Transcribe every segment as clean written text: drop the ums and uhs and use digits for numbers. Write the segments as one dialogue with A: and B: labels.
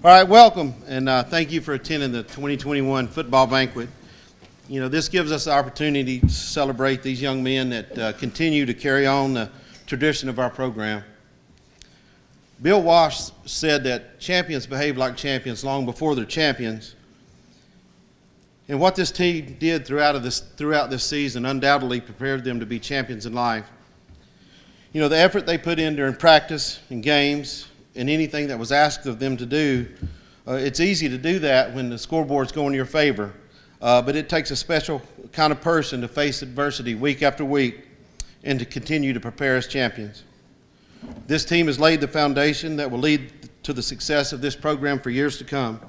A: All right, welcome, and thank you for attending the 2021 football banquet. You know, this gives us the opportunity to celebrate these young men that continue to carry on the tradition of our program. Bill Walsh said that champions behave like champions long before they're champions. And what this team did throughout this season undoubtedly prepared them to be champions in life. You know, the effort they put in during practice and games and anything that was asked of them to do, it's easy to do that when the scoreboard's going in your favor. But it takes a special kind of person to face adversity week after week and to continue to prepare as champions. This team has laid the foundation that will lead to the success of this program for years to come,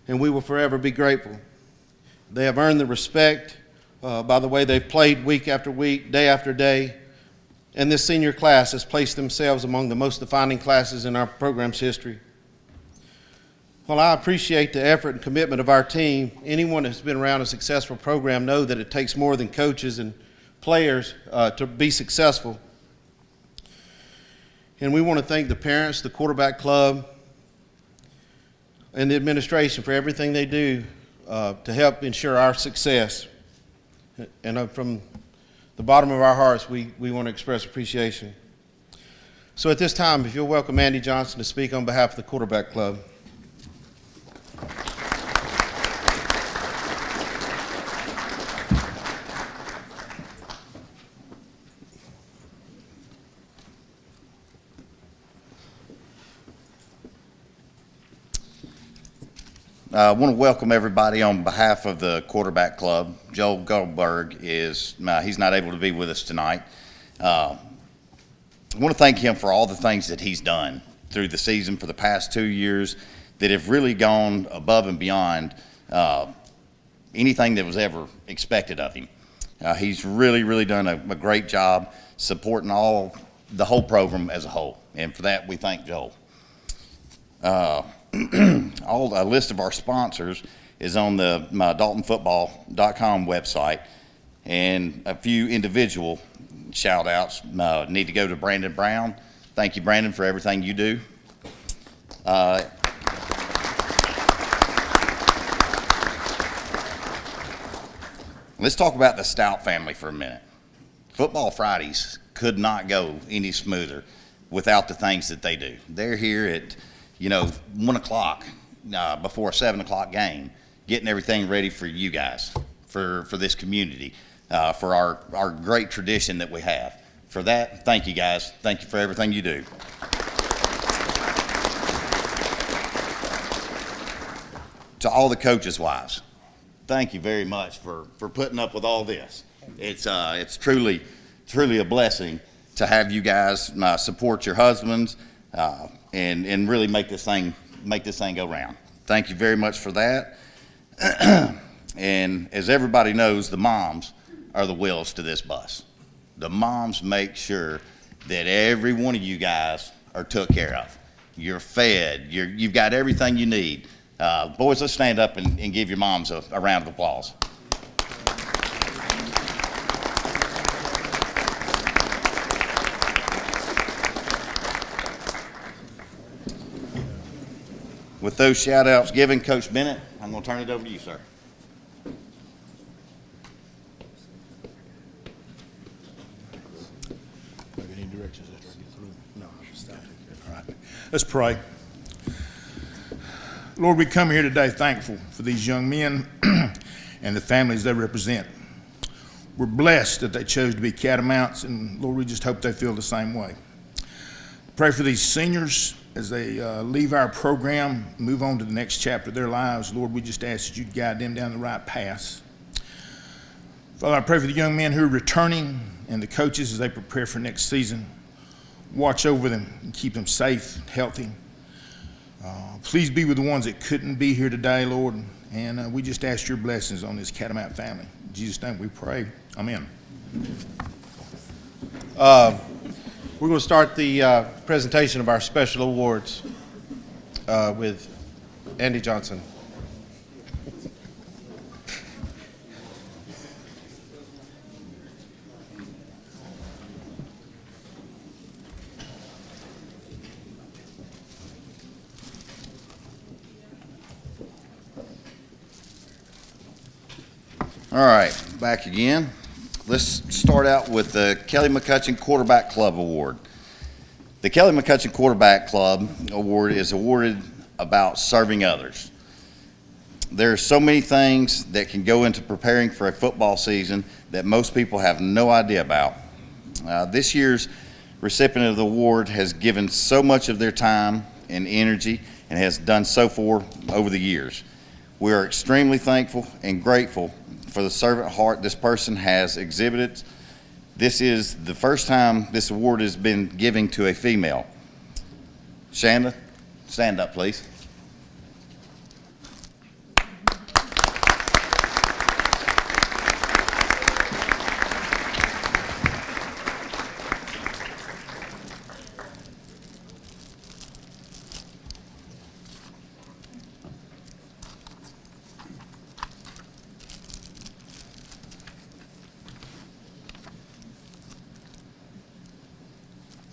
A: and we will forever be grateful. They have earned the respect by the way they've played week after week, day after day, and this senior class has placed themselves among the most defining classes in our program's history. While I appreciate the effort and commitment of our team, anyone that's been around a successful program knows that it takes more than coaches and players to be successful. And we want to thank the parents, the quarterback club, and the administration for everything they do to help ensure our success. And from the bottom of our hearts, we want to express appreciation. So at this time, if you'll welcome Andy Johnson to speak on behalf of the quarterback club.
B: I want to welcome everybody on behalf of the quarterback club. Joel Goldberg he's not able to be with us tonight. I want to thank him for all the things that he's done through the season for the past 2 years that have really gone above and beyond anything that was ever expected of him. He's really done a great job supporting the whole program as a whole, and for that we thank Joel. A list of our sponsors is on the DaltonFootball.com website, and a few individual shout outs need to go to Brandon Brown. Thank you, Brandon, for everything you do. Let's talk about the Stout family for a minute. Football Fridays could not go any smoother without the things that they do. They're here at 1 o'clock before a 7 o'clock game, getting everything ready for you guys, for this community, for our great tradition that we have. For that, thank you guys. Thank you for everything you do. To all the coaches' wives, thank you very much for putting up with all this. It's truly a blessing to have you guys support your husbands and really make this thing go round. Thank you very much for that. And as everybody knows, the moms are the wheels to this bus. The moms make sure that every one of you guys are took care of. You're fed. You've got everything you need. Boys, let's stand up and give your moms a round of applause. With those shout outs given, Coach Bennett, I'm going to turn it over to you, sir.
C: Any directions after I get through? No, stop. All right. Let's pray. Lord, we come here today thankful for these young men and the families they represent. We're blessed that they chose to be Catamounts, and Lord, we just hope they feel the same way. Pray for these seniors as they leave our program, move on to the next chapter of their lives. Lord, we just ask that you guide them down the right path. Father, I pray for the young men who are returning and the coaches as they prepare for next season. Watch over them and keep them safe, healthy. Please be with the ones that couldn't be here today, Lord, and we just ask your blessings on this Catamount family. In Jesus' name we pray. Amen.
A: We're going to start the presentation of our special awards with Andy Johnson.
B: All right, back again. Let's start out with the Kelly Mccutcheon Quarterback Club Award. The Kelly Mccutcheon Quarterback Club Award is awarded about serving others. There are so many things that can go into preparing for a football season that most people have no idea about. This year's recipient of the award has given so much of their time and energy and has done so for over the years. We are extremely thankful and grateful for the servant heart this person has exhibited. This is the first time this award has been given to a female. Shanda, stand up, please.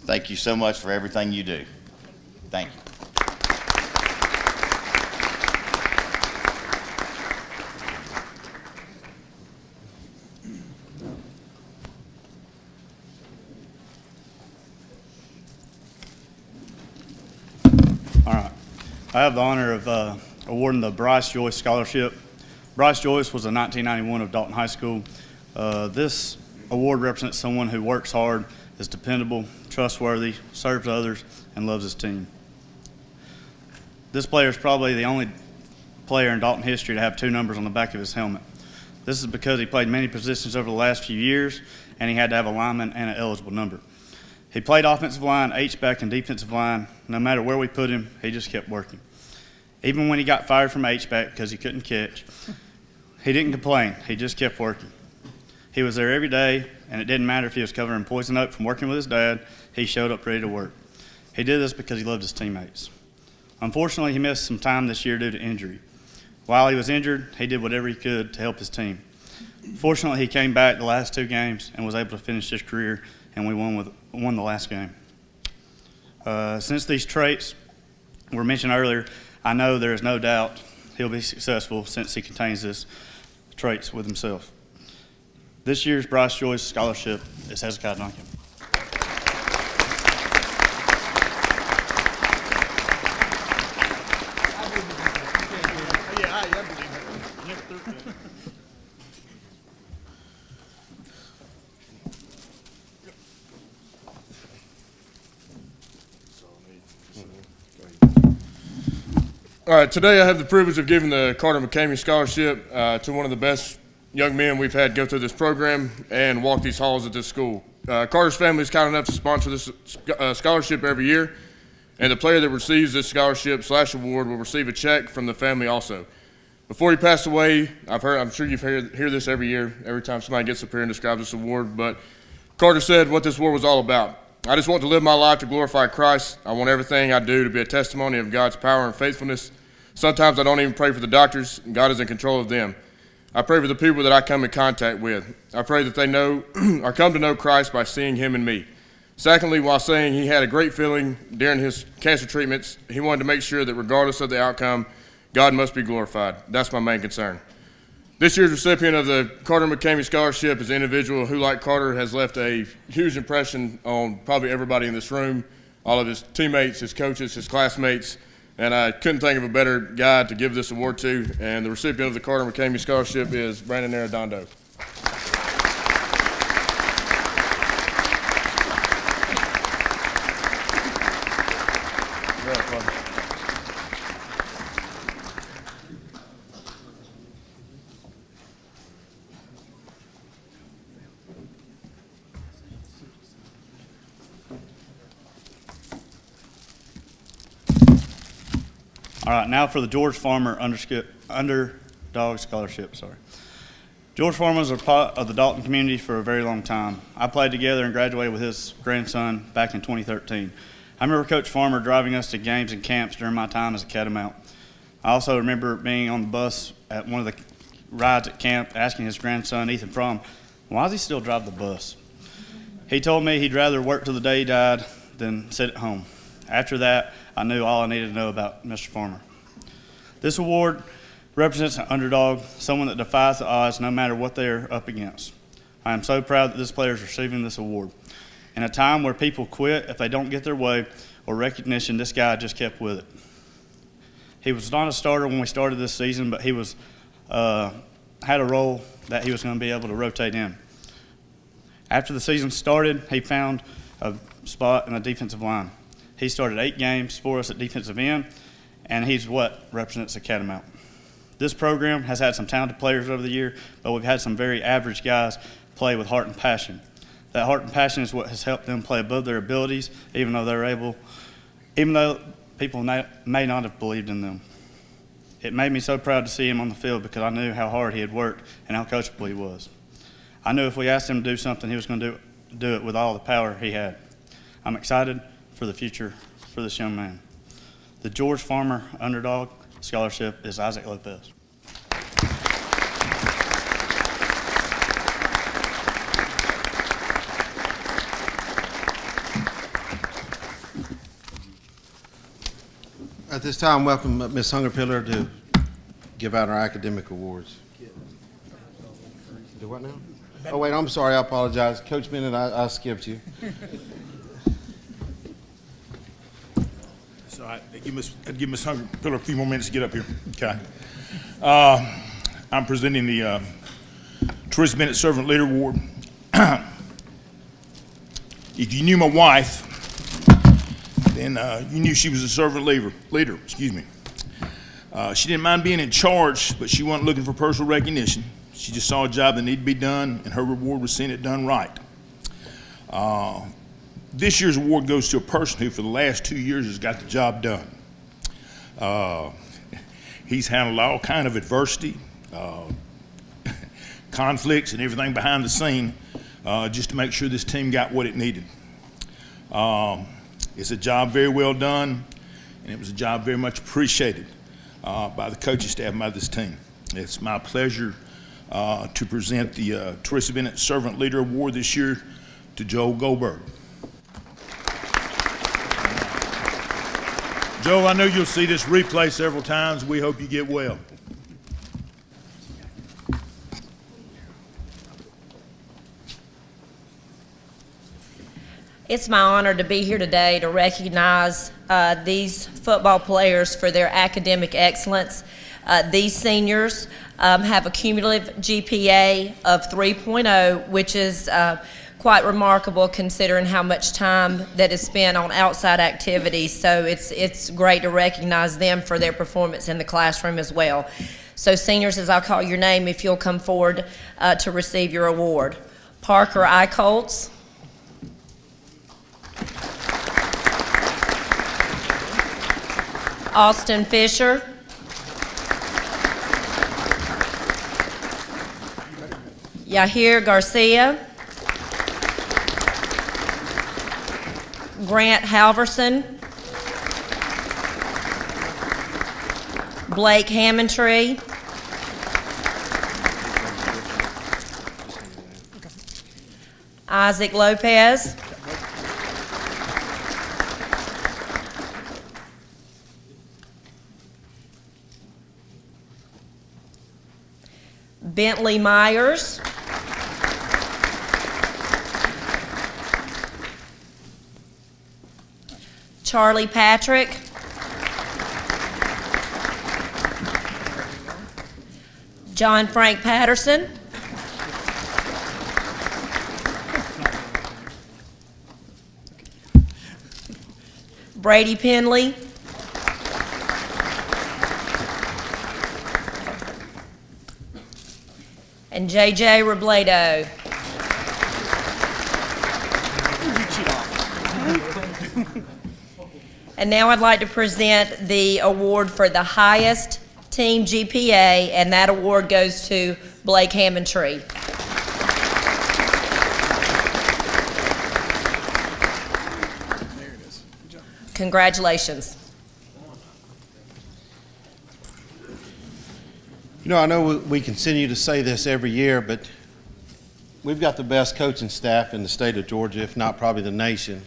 B: Thank you so much for everything you do. Thank you.
D: All right. I have the honor of awarding the Bryce Joyce Scholarship. Bryce Joyce was a 1991 of Dalton High School. This award represents someone who works hard, is dependable, trustworthy, serves others, and loves his team. This player is probably the only player in Dalton history to have 2 numbers on the back of his helmet. This is because he played many positions over the last few years, and he had to have a lineman and an eligible number. He played offensive line, H-back, and defensive line. No matter where we put him, he just kept working. Even when he got fired from H-back because he couldn't catch, he didn't complain. He just kept working. He was there every day, and it didn't matter if he was covered in poison oak from working with his dad. He showed up ready to work. He did this because he loved his teammates. Unfortunately, he missed some time this year due to injury. While he was injured, he did whatever he could to help his team. Fortunately, he came back the last 2 games and was able to finish his career, and we won the last game. Since these traits were mentioned earlier, I know there is no doubt he'll be successful since he contains these traits with himself. This year's Bryce Joyce Scholarship is Hezekiah Duncan.
E: All right, today I have the privilege of giving the Carter Mckamey Scholarship to one of the best young men we've had go through this program and walk these halls at this school. Carter's family is kind enough to sponsor this scholarship every year, and the player that receives this scholarship/award will receive a check from the family also. Before he passed away, I'm sure you've hear this every year, every time somebody gets up here and describes this award, but Carter said what this award was all about. I just want to live my life to glorify Christ. I want everything I do to be a testimony of God's power and faithfulness. Sometimes I don't even pray for the doctors. God is in control of them. I pray for the people that I come in contact with. I pray that they know or come to know Christ by seeing him in me. Secondly, while saying he had a great feeling during his cancer treatments, he wanted to make sure that regardless of the outcome, God must be glorified. That's my main concern. This year's recipient of the Carter Mckamey Scholarship is an individual who, like Carter, has left a huge impression on probably everybody in this room, all of his teammates, his coaches, his classmates, and I couldn't think of a better guy to give this award to, and the recipient of the Carter Mckamey Scholarship is Brandon Arredondo.
D: All right, now for the George Farmer Underdog Scholarship. George Farmer was a part of the Dalton community for a very long time. I played together and graduated with his grandson back in 2013. I remember Coach Farmer driving us to games and camps during my time as a catamount. I also remember being on the bus at one of the rides at camp asking his grandson, Ethan Fromm, why does he still drive the bus? He told me he'd rather work till the day he died than sit at home. After that, I knew all I needed to know about Mr. Farmer. This award represents an underdog, someone that defies the odds no matter what they're up against. I am so proud that this player is receiving this award. In a time where people quit if they don't get their way or recognition, this guy just kept with it. He was not a starter when we started this season, but he was had a role that he was going to be able to rotate in. After the season started, he found a spot in the defensive line. He started 8 games for us at defensive end, and he's what represents the Catamount. This program has had some talented players over the year, but we've had some very average guys play with heart and passion. That heart and passion is what has helped them play above their abilities, even though people may not have believed in them. It made me so proud to see him on the field because I knew how hard he had worked and how coachable he was. I knew if we asked him to do something, he was going to do it with all the power he had. I'm excited for the future for this young man. The George Farmer Underdog Scholarship is Isaac Lopez.
A: At this time, welcome Ms. Hungerpiller to give out our academic awards. Do what now? Oh, wait, I'm sorry. I apologize. Coach Bennett, I skipped you.
C: So I'd give Ms. Hungerpiller a few more minutes to get up here. Okay. I'm presenting the Teresa Bennett Servant Leader Award. If you knew my wife, then you knew she was a servant leader. She didn't mind being in charge, but she wasn't looking for personal recognition. She just saw a job that needed to be done, and her reward was seeing it done right. This year's award goes to a person who, for the last 2 years, has got the job done. He's handled all kind of adversity, conflicts, and everything behind the scene just to make sure this team got what it needed. It's a job very well done, and it was a job very much appreciated by the coaching staff and by this team. It's my pleasure to present the Teresa Bennett Servant Leader Award this year to Joel Goldberg. Joel, I know you'll see this replay several times. We hope you get well.
F: It's my honor to be here today to recognize these football players for their academic excellence. These seniors have a cumulative GPA of 3.0, which is quite remarkable considering how much time that is spent on outside activities. So it's great to recognize them for their performance in the classroom as well. So seniors, as I call your name, if you'll come forward to receive your award. Parker Eichholtz. Austin Fisher. Yahir Garcia. Grant Halverson. Blake Hammetry. Isaac Lopez. Bentley Myers. Charlie Patrick. John Frank Patterson. Brady Penley. And J.J. Robledo. And now I'd like to present the award for the highest team GPA, and that award goes to Blake Hammetry.
G: There it is. Good job.
F: Congratulations.
A: You know, I know we continue to say this every year, but we've got the best coaching staff in the state of Georgia, if not probably the nation.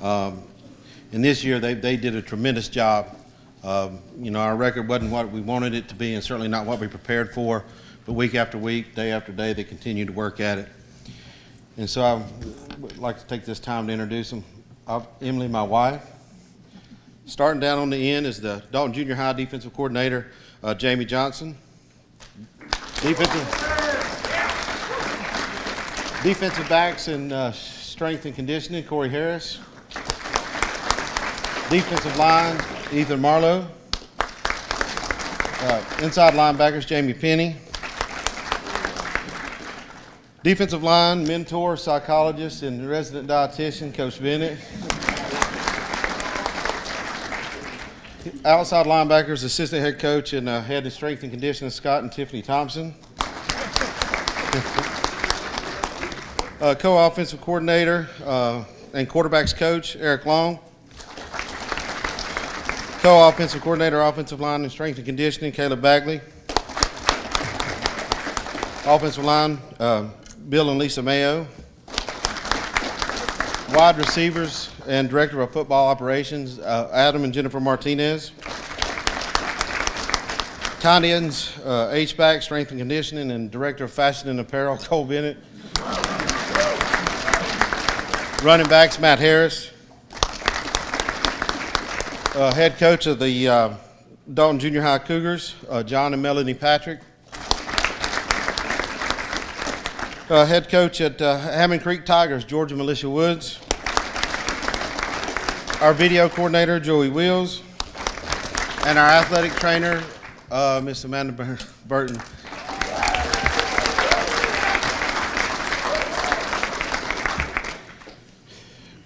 A: And this year, they did a tremendous job Our record wasn't what we wanted it to be and certainly not what we prepared for, but week after week, day after day, they continue to work at it. And so I would like to take this time to introduce them. Emily, my wife. Starting down on the end is the Dalton Junior High Defensive Coordinator, Jamie Johnson. Defensive backs and strength and conditioning, Corey Harris. Defensive line, Ethan Marlowe. Inside linebackers, Jamie Penny. Defensive line, mentor, psychologist, and resident dietitian, Coach Bennett. Outside linebackers, assistant head coach and head of strength and conditioning, Scott and Tiffany Thompson. Co-offensive coordinator and quarterbacks coach, Eric Long. Co-offensive coordinator, offensive line and strength and conditioning, Caleb Bagley. Offensive line, Bill and Lisa Mayo. Wide receivers and director of football operations, Adam and Jennifer Martinez. Tight ends, H-back, strength and conditioning, and director of fashion and apparel, Cole Bennett. Running backs, Matt Harris. Head coach of the Dalton Junior High Cougars, John and Melanie Patrick. Head coach at Hammond Creek Tigers, Georgia Militia Woods. Our video coordinator, Joey Wheels. And our athletic trainer, Miss Amanda Burton.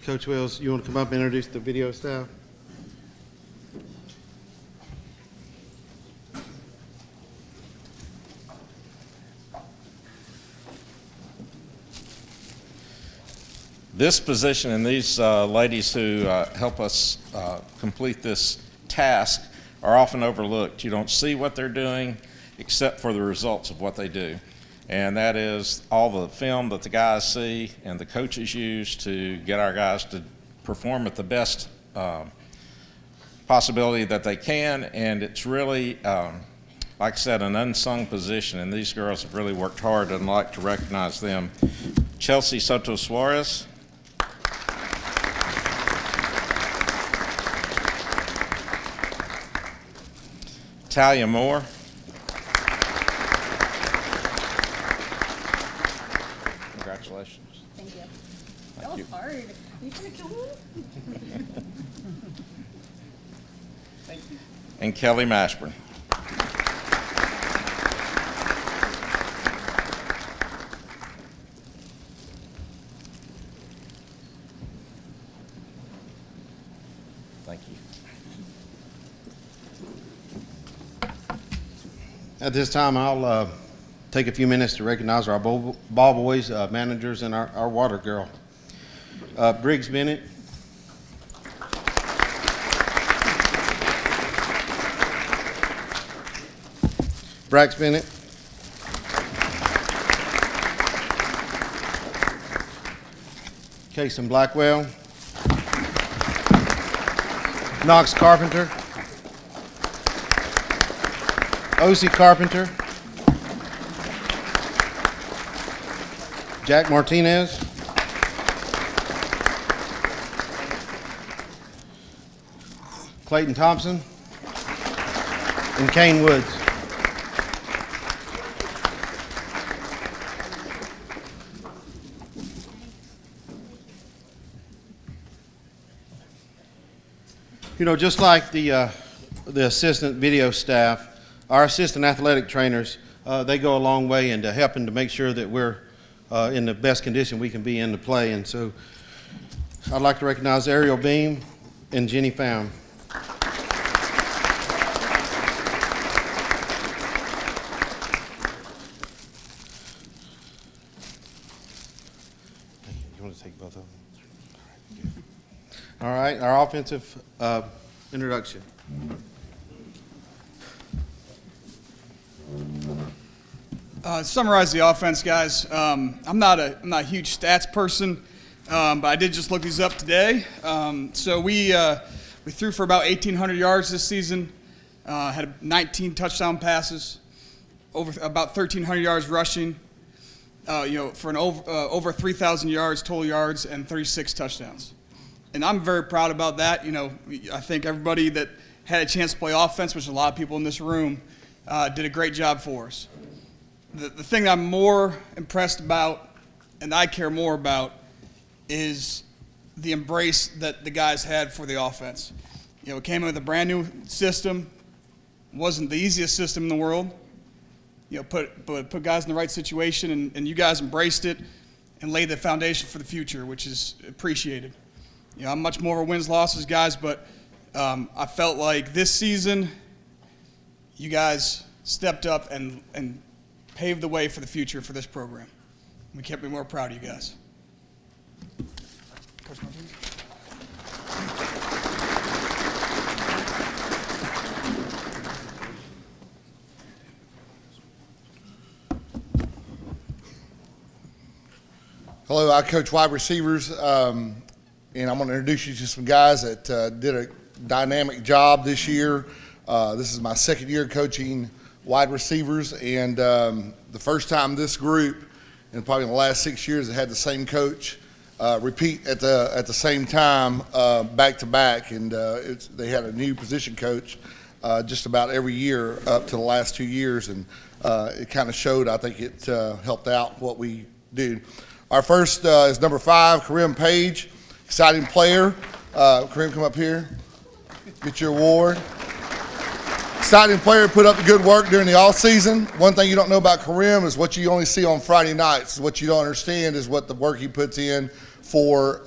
A: Coach Wheels, you want to come up and introduce the video staff?
H: This position and these ladies who help us complete this task are often overlooked. You don't see what they're doing except for the results of what they do. And that is all the film that the guys see and the coaches use to get our guys to perform at the best possibility that they can. And it's really, like I said, an unsung position, and these girls have really worked hard, and I'd like to recognize them. Chelsea Soto Suarez. Talia Moore. Congratulations.
I: Thank you. That was hard. Are you trying to kill me?
H: Thank you. And Kelly Mashburn. Thank you.
A: At this time, I'll take a few minutes to recognize our ball boys, managers, and our water girl. Briggs Bennett. Brax Bennett. Kason Blackwell. Knox Carpenter. O.C. Carpenter. Jack Martinez. Clayton Thompson. And Kane Woods. You know, just like the assistant video staff, our assistant athletic trainers, they go a long way into helping to make sure that we're in the best condition we can be in to play. And so I'd like to recognize Ariel Beam and Jenny Pham. You want to take both of them? All right, our offensive introduction.
G: Summarize the offense, guys. I'm not a huge stats person, but I did just look these up today. So we We threw for about 1,800 yards this season, had 19 touchdown passes, about 1,300 yards rushing, for over 3,000 yards, total yards, and 36 touchdowns. And I'm very proud about that. I think everybody that had a chance to play offense, which a lot of people in this room, did a great job for us. The thing that I'm more impressed about and I care more about is the embrace that the guys had for the offense. It came in with a brand new system. Wasn't the easiest system in the world. Put guys in the right situation, and you guys embraced it and laid the foundation for the future, which is appreciated. I'm much more of a wins-losses guys, but I felt like this season you guys stepped up and paved the way for the future for this program. We can't be more proud of you guys. Coach Martinez.
J: Hello, I coach wide receivers, and I'm going to introduce you to some guys that did a dynamic job this year. This is my second year coaching wide receivers, and the first time this group, and probably in the last 6 years, that had the same coach repeat at the same time, back to back, and they had a new position coach just about every year up to the last 2 years, and it kind of showed. I think it helped out what we do. Our first is number 5, Karim Page, exciting player. Karim, come up here, get your award. Exciting player, put up the good work during the off season. One thing you don't know about Karim is what you only see on Friday nights. What you don't understand is what the work he puts in for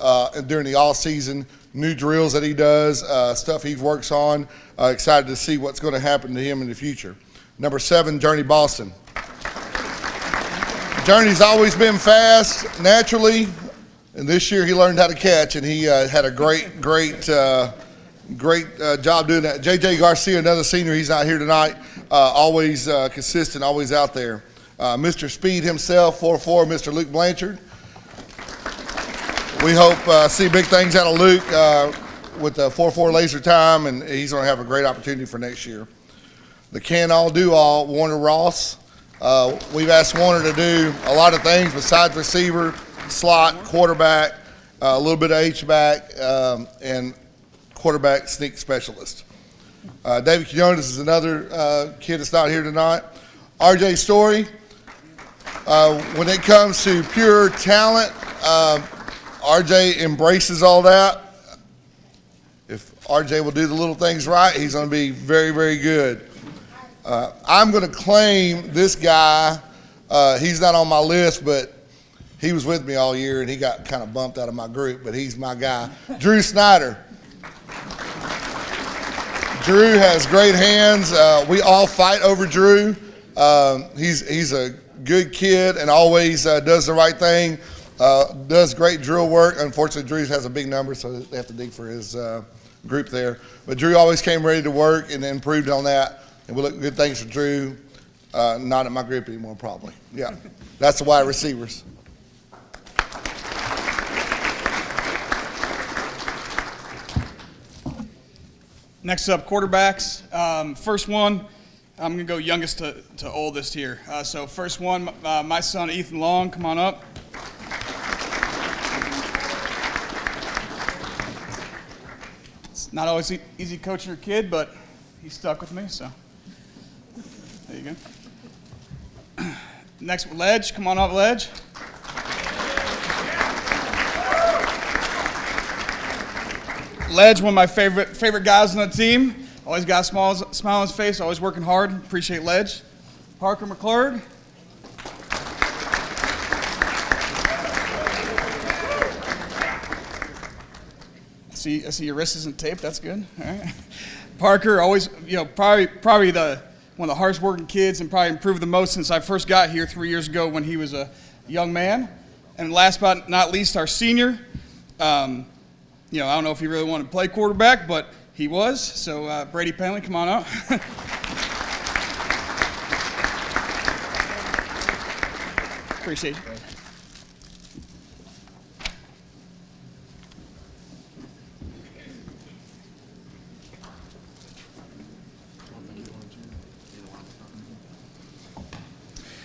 J: during the off season, new drills that he does, stuff he works on. Excited to see what's going to happen to him in the future. Number 7, Journey Boston. Journey's always been fast, naturally, and this year he learned how to catch, and he had a great job doing that. J.J. Garcia, another senior, he's not here tonight, always consistent, always out there. Mr. Speed himself, 4'4", Mr. Luke Blanchard. We hope see big things out of Luke with the 4'4" laser time, and he's going to have a great opportunity for next year. The can-all, do-all, Warner Ross. We've asked Warner to do a lot of things besides receiver, slot, quarterback, a little bit of H-back, and quarterback sneak specialist. David Quinones is another kid that's not here tonight. RJ Story. When it comes to pure talent, RJ embraces all that. If RJ will do the little things right, he's going to be very, very good. I'm going to claim this guy. He's not on my list, but he was with me all year, and he got kind of bumped out of my group, but he's my guy. Drew Snyder. Drew has great hands. We all fight over Drew. He's a good kid and always does the right thing, does great drill work. Unfortunately, Drew has a big number, so they have to dig for his group there. But Drew always came ready to work and improved on that. And we look good things for Drew. Not at my group anymore, probably. Yeah, that's the wide receivers.
G: Next up, quarterbacks. First one, I'm going to go youngest to oldest here. So first one, my son Ethan Long, come on up. It's not always easy coaching your kid, but he stuck with me, so there you go. Next, Ledge, come on up, Ledge. Ledge, one of my favorite guys on the team. Always got a smile on his face, always working hard. Appreciate Ledge. Parker Mclard. I see your wrist isn't taped. That's good. All right. Parker, always, probably one of the hardest working kids, and probably improved the most since I first got here 3 years ago when he was a young man. And last but not least, our senior. I don't know if he really wanted to play quarterback, but he was. So Brady Penley, come on up. Appreciate you.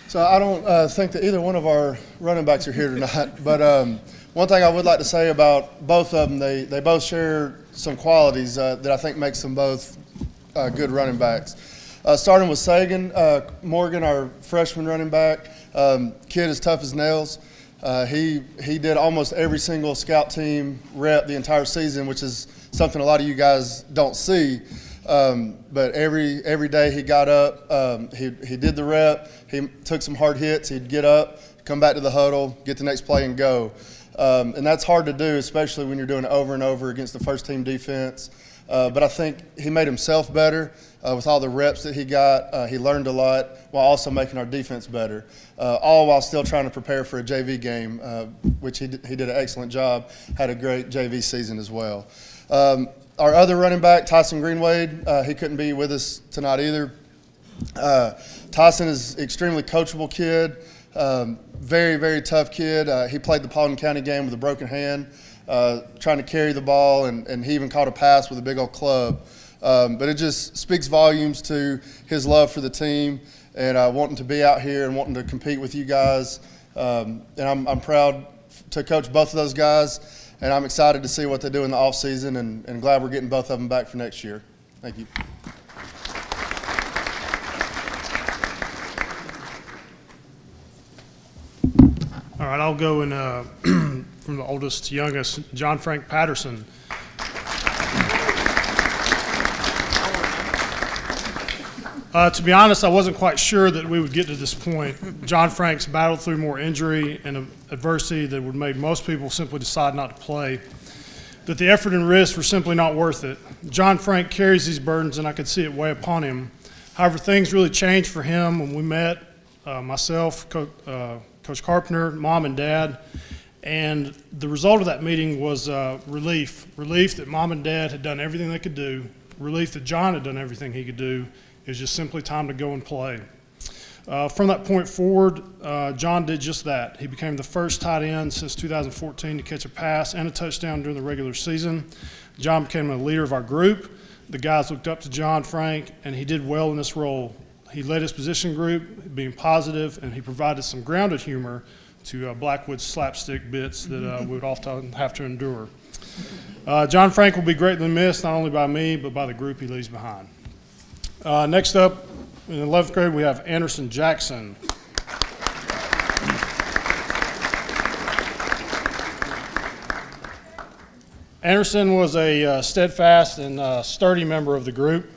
K: So I don't think that either one of our running backs are here tonight. But one thing I would like to say about both of them, they both share some qualities that I think makes them both good running backs. Starting with Sagan Morgan, our freshman running back, kid is tough as nails. He did almost every single scout team rep the entire season, which is something a lot of you guys don't see. But every day he got up, he did the rep, he took some hard hits, he'd get up, come back to the huddle, get the next play and go. And that's hard to do, especially when you're doing it over and over against the first team defense. But I think he made himself better with all the reps that he got. He learned a lot while also making our defense better, all while still trying to prepare for a JV game, which he did an excellent job, had a great JV season as well. Our other running back, Tyson Greenwade, he couldn't be with us tonight either. Tyson is an extremely coachable kid, very, very tough kid. He played the Paulding County game with a broken hand, trying to carry the ball, and he even caught a pass with a big old club. But it just speaks volumes to his love for the team and wanting to be out here and wanting to compete with you guys. And I'm proud to coach both of those guys. And I'm excited to see what they do in the offseason and glad we're getting both of them back for next year. Thank you.
L: All right, I'll go in from the oldest to youngest, John Frank Patterson. To be honest, I wasn't quite sure that we would get to this point. John Frank's battled through more injury and adversity that would make most people simply decide not to play, that the effort and risk were simply not worth it. John Frank carries these burdens, and I could see it weigh upon him. However, things really changed for him when we met, myself, Coach Carpenter, Mom and Dad, and the result of that meeting was relief that Mom and Dad had done everything they could do, relief that John had done everything he could do. It was just simply time to go and play. From that point forward, John did just that. He became the first tight end since 2014 to catch a pass and a touchdown during the regular season. John became a leader of our group. The guys looked up to John Frank, and he did well in this role. He led his position group, being positive, and he provided some grounded humor to Blackwood's slapstick bits that we would often have to endure. John Frank will be greatly missed, not only by me, but by the group he leaves behind. Next up, in the 11th grade, we have Anderson Jackson. Anderson was a steadfast and sturdy member of the group.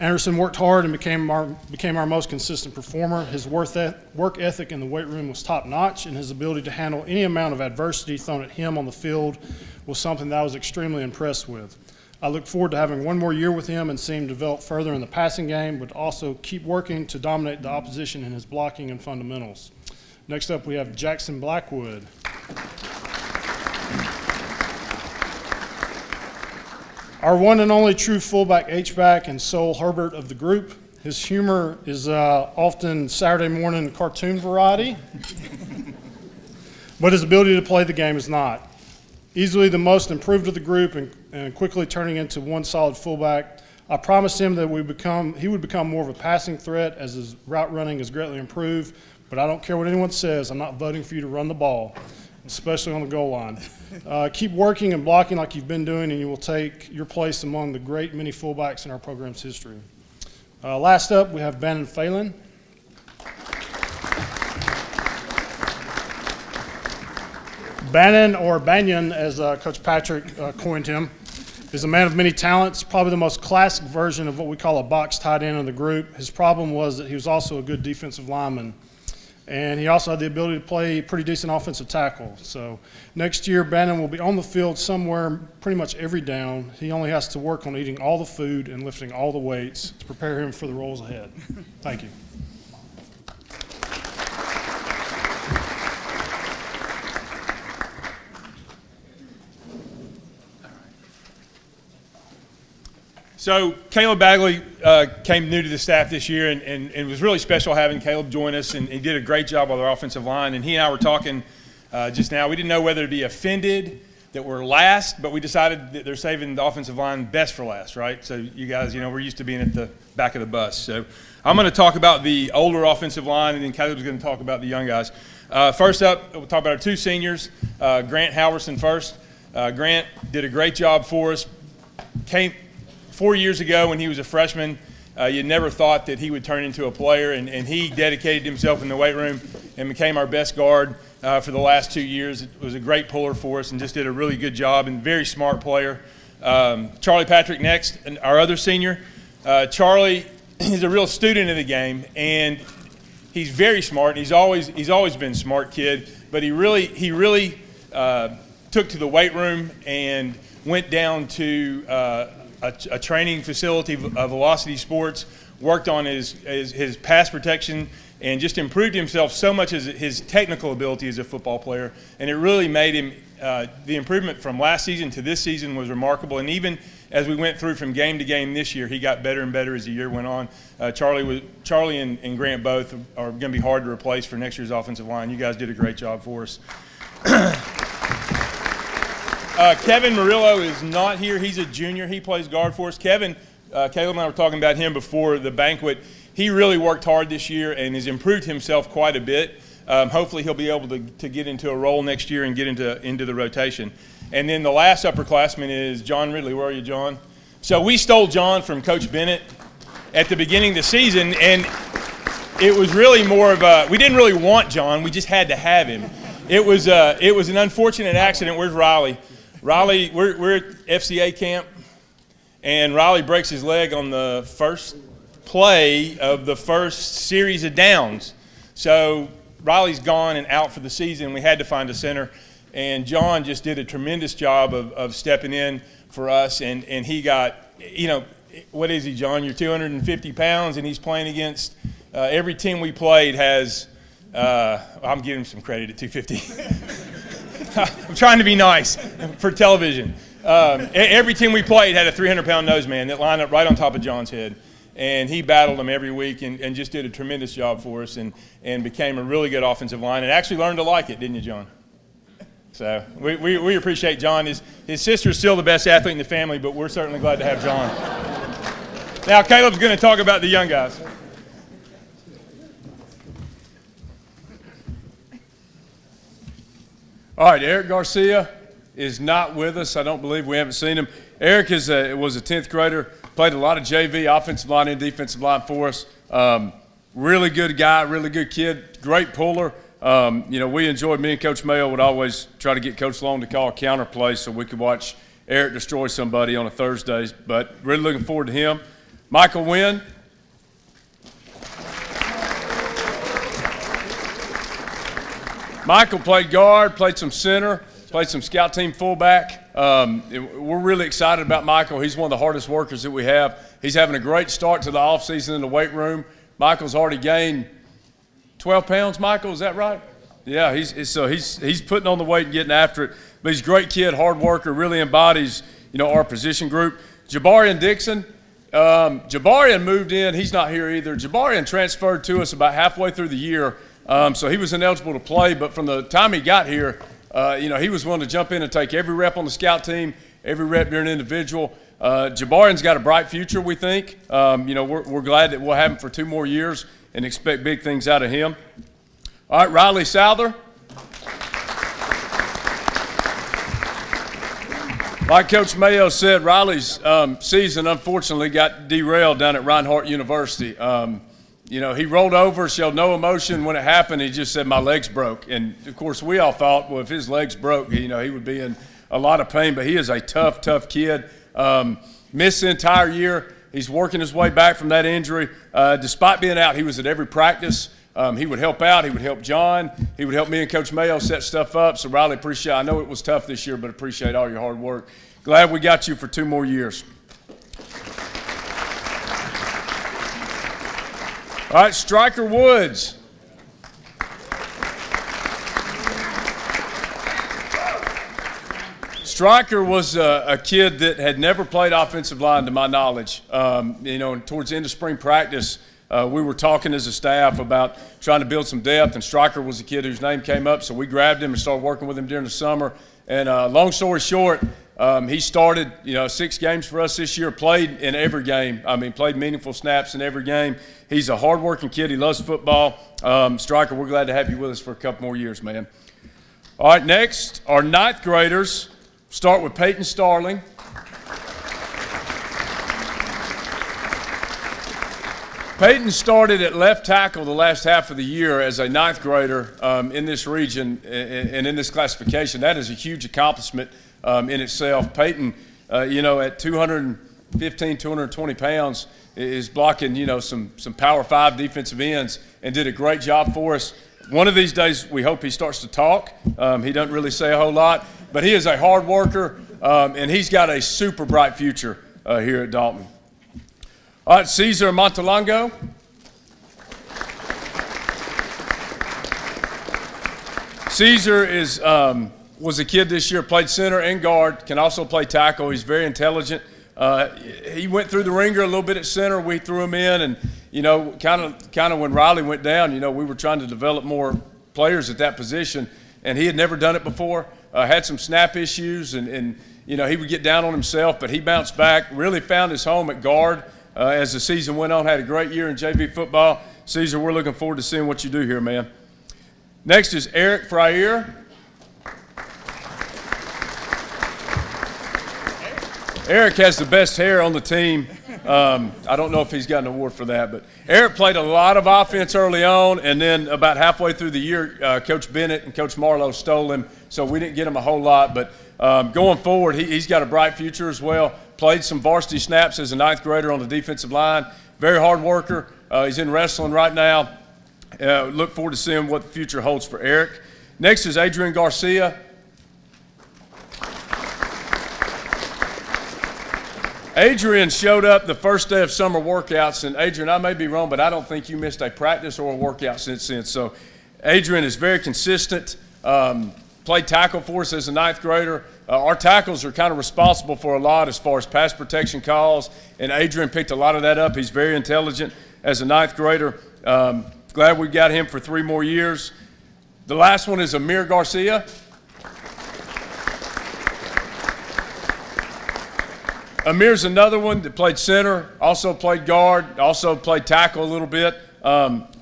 L: Anderson worked hard and became our most consistent performer. His work ethic in the weight room was top-notch, and his ability to handle any amount of adversity thrown at him on the field was something that I was extremely impressed with. I look forward to having one more year with him and seeing him develop further in the passing game, but also keep working to dominate the opposition in his blocking and fundamentals. Next up, we have Jackson Blackwood. Our one and only true fullback, H-back, and sole Herbert of the group. His humor is often Saturday morning cartoon variety, but his ability to play the game is not. Easily the most improved of the group and quickly turning into one solid fullback. I promised him that he would become more of a passing threat as his route running is greatly improved, but I don't care what anyone says. I'm not voting for you to run the ball, especially on the goal line. Keep working and blocking like you've been doing, and you will take your place among the great many fullbacks in our program's history. Last up, we have Bannon Phelan. Bannon, or Banyan, as Coach Patrick coined him, is a man of many talents, probably the most classic version of what we call a box tight end in the group. His problem was that he was also a good defensive lineman, and he also had the ability to play pretty decent offensive tackle. So next year, Bannon will be on the field somewhere pretty much every down. He only has to work on eating all the food and lifting all the weights to prepare him for the roles ahead. Thank you.
M: So Caleb Bagley came new to the staff this year, and it was really special having Caleb join us, and he did a great job on our offensive line. And he and I were talking just now. We didn't know whether to be offended that were last, but we decided that they're saving the offensive line best for last, right? So you guys, we're used to being at the back of the bus. So I'm going to talk about the older offensive line, and then Caleb's going to talk about the young guys. First up, we'll talk about our two seniors. Grant Halverson first. Grant did a great job for us. Came 4 years ago when he was a freshman. You never thought that he would turn into a player, and he dedicated himself in the weight room and became our best guard for the last 2 years. It was a great puller for us and just did a really good job, and very smart player. Charlie Patrick next, and our other senior. Charlie is a real student of the game, and he's very smart. He's always been a smart kid, but he really took to the weight room and went down to a training facility of Velocity Sports, worked on his pass protection, and just improved himself so much as his technical ability as a football player. And it really made him, the improvement from last season to this season was remarkable. And even as we went through from game to game this year, he got better and better as the year went on. Charlie and Grant both are going to be hard to replace for next year's offensive line. You guys did a great job for us. Kevin Murillo is not here. He's a junior. He plays guard for us. Caleb and I were talking about him before the banquet. He really worked hard this year and has improved himself quite a bit. Hopefully he'll be able to get into a role next year and get into the rotation. And then the last upperclassman is John Ridley. Where are you, John? So we stole John from Coach Bennett at the beginning of the season, and it was really more of a – we didn't really want John. We just had to have him. It was an unfortunate accident. Where's Riley? Riley, we're at FCA camp, and Riley breaks his leg on the first play of the first series of downs. So Riley's gone and out for the season. We had to find a center, and John just did a tremendous job of stepping in for us, and he got, what is he, John? You're 250 pounds, and he's playing against every team we played has, I'm giving him some credit at 250. I'm trying to be nice for television. Every team we played had a 300-pound nose man that lined up right on top of John's head. And he battled them every week and just did a tremendous job for us and became a really good offensive line and actually learned to like it, didn't you, John? So we appreciate John. His sister's still the best athlete in the family, but we're certainly glad to have John. Now, Caleb's going to talk about the young guys.
N: All right, Eric Garcia is not with us. I don't believe we haven't seen him. Eric was a 10th grader, played a lot of JV, offensive line and defensive line for us. Really good guy, really good kid, great puller. We enjoyed, me and Coach Mayo would always try to get Coach Long to call a counter play so we could watch Eric destroy somebody on a Thursday, but really looking forward to him. Michael Wynn. Michael played guard, played some center, played some scout team fullback. We're really excited about Michael. He's one of the hardest workers that we have. He's having a great start to the offseason in the weight room. Michael's already gained 12 pounds, Michael, is that right? Yeah, he's putting on the weight and getting after it. But he's a great kid, hard worker, really embodies, our position group. Jabari and Dixon. Jabari moved in. He's not here either. Jabari transferred to us about halfway through the year. So he was ineligible to play, but from the time he got here, he was willing to jump in and take every rep on the scout team, every rep during an individual. Jabarian's got a bright future, we think. We're glad that we'll have him for 2 more years and expect big things out of him. All right, Riley Souther. Like Coach Mayo said, Riley's season unfortunately got derailed down at Reinhardt University. He rolled over, showed no emotion when it happened. He just said, my legs broke. And, of course, we all thought, well, if his legs broke, he would be in a lot of pain. But he is a tough, tough kid. Missed the entire year. He's working his way back from that injury. Despite being out, he was at every practice. He would help out. He would help John. He would help me and Coach Mayo set stuff up. So, Riley, I know it was tough this year, but appreciate all your hard work. Glad we got you for 2 more years. All right, Striker Woods. Striker was a kid that had never played offensive line to my knowledge. Towards the end of spring practice, we were talking as a staff about trying to build some depth, and Striker was a kid whose name came up, so we grabbed him and started working with him during the summer. And long story short, he started, 6 games for us this year, played in every game. Played meaningful snaps in every game. He's a hard-working kid. He loves football. Striker, we're glad to have you with us for a couple more years, man. All right, next, our 9th graders. Start with Peyton Starling. Peyton started at left tackle the last half of the year as a 9th grader in this region and in this classification. That is a huge accomplishment in itself. Peyton, at 215, 220 pounds, is blocking, some Power 5 defensive ends and did a great job for us. One of these days, we hope he starts to talk. He doesn't really say a whole lot, but he is a hard worker, and he's got a super bright future here at Dalton. All right, Caesar Montelango. Caesar was a kid this year, played center and guard, can also play tackle. He's very intelligent. He went through the ringer a little bit at center. We threw him in, and kind of when Riley went down, we were trying to develop more players at that position, and he had never done it before. Had some snap issues, and he would get down on himself, but he bounced back. Really found his home at guard as the season went on. Had a great year in JV football. Caesar, we're looking forward to seeing what you do here, man. Next is Eric Fryer. Eric has the best hair on the team. I don't know if he's got an award for that, but Eric played a lot of offense early on, and then about halfway through the year, Coach Bennett and Coach Murillo stole him, so we didn't get him a whole lot. But going forward, he's got a bright future as well. Played some varsity snaps as a 9th grader on the defensive line. Very hard worker. He's in wrestling right now. Look forward to seeing what the future holds for Eric. Next is Adrian Garcia. Adrian showed up the first day of summer workouts, and Adrian, I may be wrong, but I don't think you missed a practice or a workout since then. So Adrian is very consistent, played tackle for us as a 9th grader. Our tackles are kind of responsible for a lot as far as pass protection calls, and Adrian picked a lot of that up. He's very intelligent as a 9th grader. Glad we got him for 3 more years. The last one is Amir Garcia. Amir's another one that played center, also played guard, also played tackle a little bit.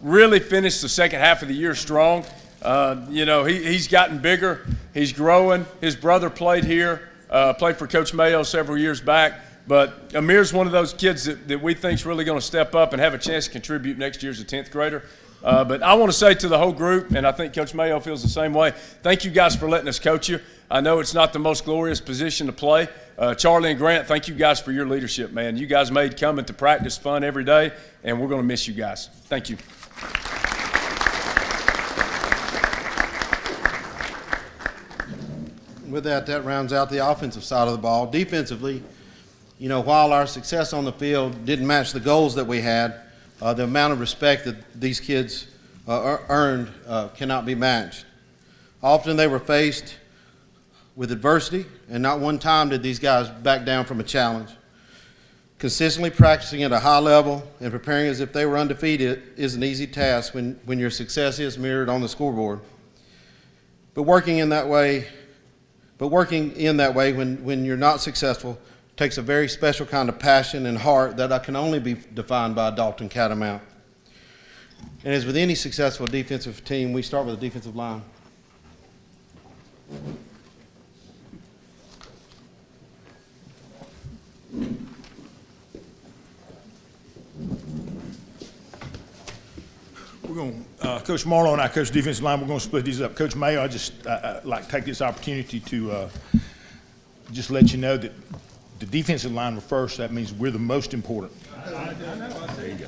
N: Really finished the second half of the year strong. He's gotten bigger. He's growing. His brother played here, played for Coach Mayo several years back. But Amir's one of those kids that we think is really going to step up and have a chance to contribute next year as a 10th grader. But I want to say to the whole group, and I think Coach Mayo feels the same way, thank you guys for letting us coach you. I know it's not the most glorious position to play. Charlie and Grant, thank you guys for your leadership, man. You guys made coming to practice fun every day, and we're going to miss you guys. Thank you.
A: With that rounds out the offensive side of the ball. Defensively, while our success on the field didn't match the goals that we had, the amount of respect that these kids earned cannot be matched. Often they were faced with adversity, and not one time did these guys back down from a challenge. Consistently practicing at a high level and preparing as if they were undefeated is an easy task when your success is mirrored on the scoreboard. But working in that way when you're not successful takes a very special kind of passion and heart that can only be defined by a Dalton Catamount. And as with any successful defensive team, we start with the defensive line.
C: We're going Coach Marlowe and I coach defensive line. We're going to split these up. Coach Mayo, I'd like to take this opportunity to just let you know that the defensive line were first. That means we're the most important. There you go.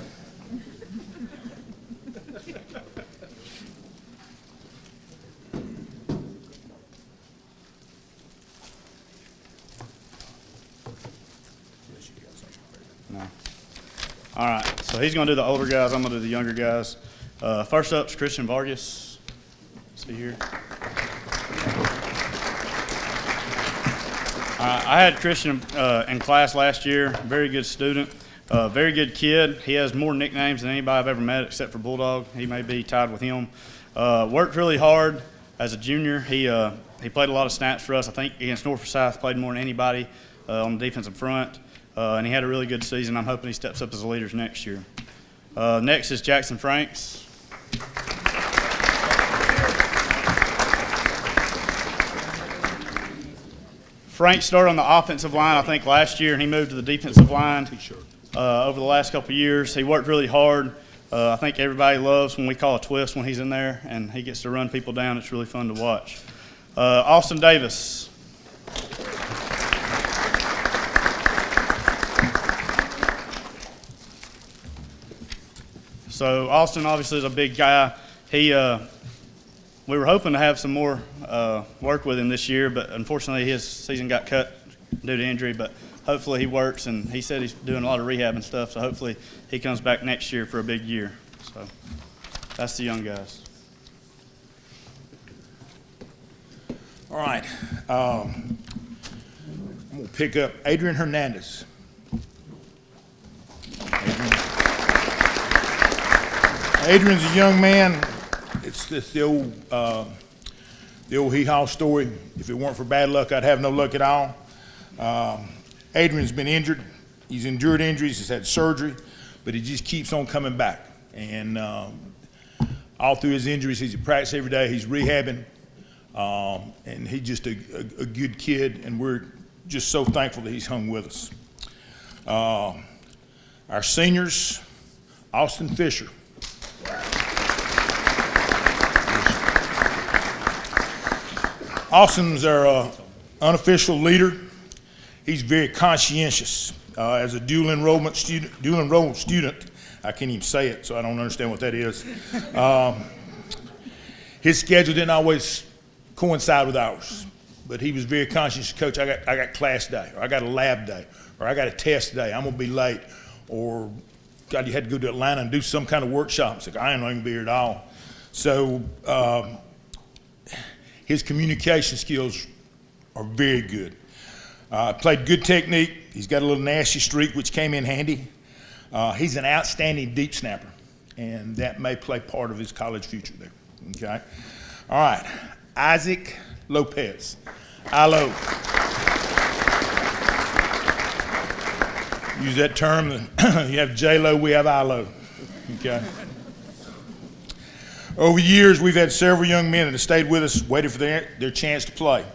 D: No. All right, so he's going to do the older guys. I'm going to do the younger guys. First up is Christian Vargas. See here. I had Christian in class last year. Very good student. Very good kid. He has more nicknames than anybody I've ever met except for Bulldog. He may be tied with him. Worked really hard. As a junior, he played a lot of snaps for us. I think against Norfolk South played more than anybody on the defensive front, and he had a really good season. I'm hoping he steps up as a leader next year. Next is Jackson Franks. Frank started on the offensive line, I think, last year, and he moved to the defensive line over the last couple of years. He worked really hard. I think everybody loves when we call a twist when he's in there, and he gets to run people down. It's really fun to watch. Austin Davis. So Austin obviously is a big guy. We were hoping to have some more work with him this year, but unfortunately his season got cut due to injury. But hopefully he works, and he said he's doing a lot of rehab and stuff, so hopefully he comes back next year for a big year. So that's the young guys.
C: All right. I'm going to pick up Adrian Hernandez. Adrian's a young man. It's the old hee-haw story. If it weren't for bad luck, I'd have no luck at all. Adrian's been injured. He's endured injuries. He's had surgery, but he just keeps on coming back. And all through his injuries, he's at practice every day. He's rehabbing, and he's just a good kid, and we're just so thankful that he's hung with us. Our seniors, Austin Fisher. Austin's our unofficial leader. He's very conscientious. As a dual enrollment student, I can't even say it, so I don't understand what that is. His schedule didn't always coincide with ours, but he was very conscientious. Coach, I got class day, or I got a lab day, or I got a test day. I'm gonna be late, or God, you had to go to Atlanta and do some kind of workshop. It's like, I ain't not even be here at all. So his communication skills are very good. Played good technique. He's got a little nasty streak, which came in handy. He's an outstanding deep snapper, and that may play part of his college future there. Okay. All right. Isaac Lopez. ILO. Use that term. You have J-Lo, we have ILO. Okay. Over the years, we've had several young men that have stayed with us, waited for their chance to play.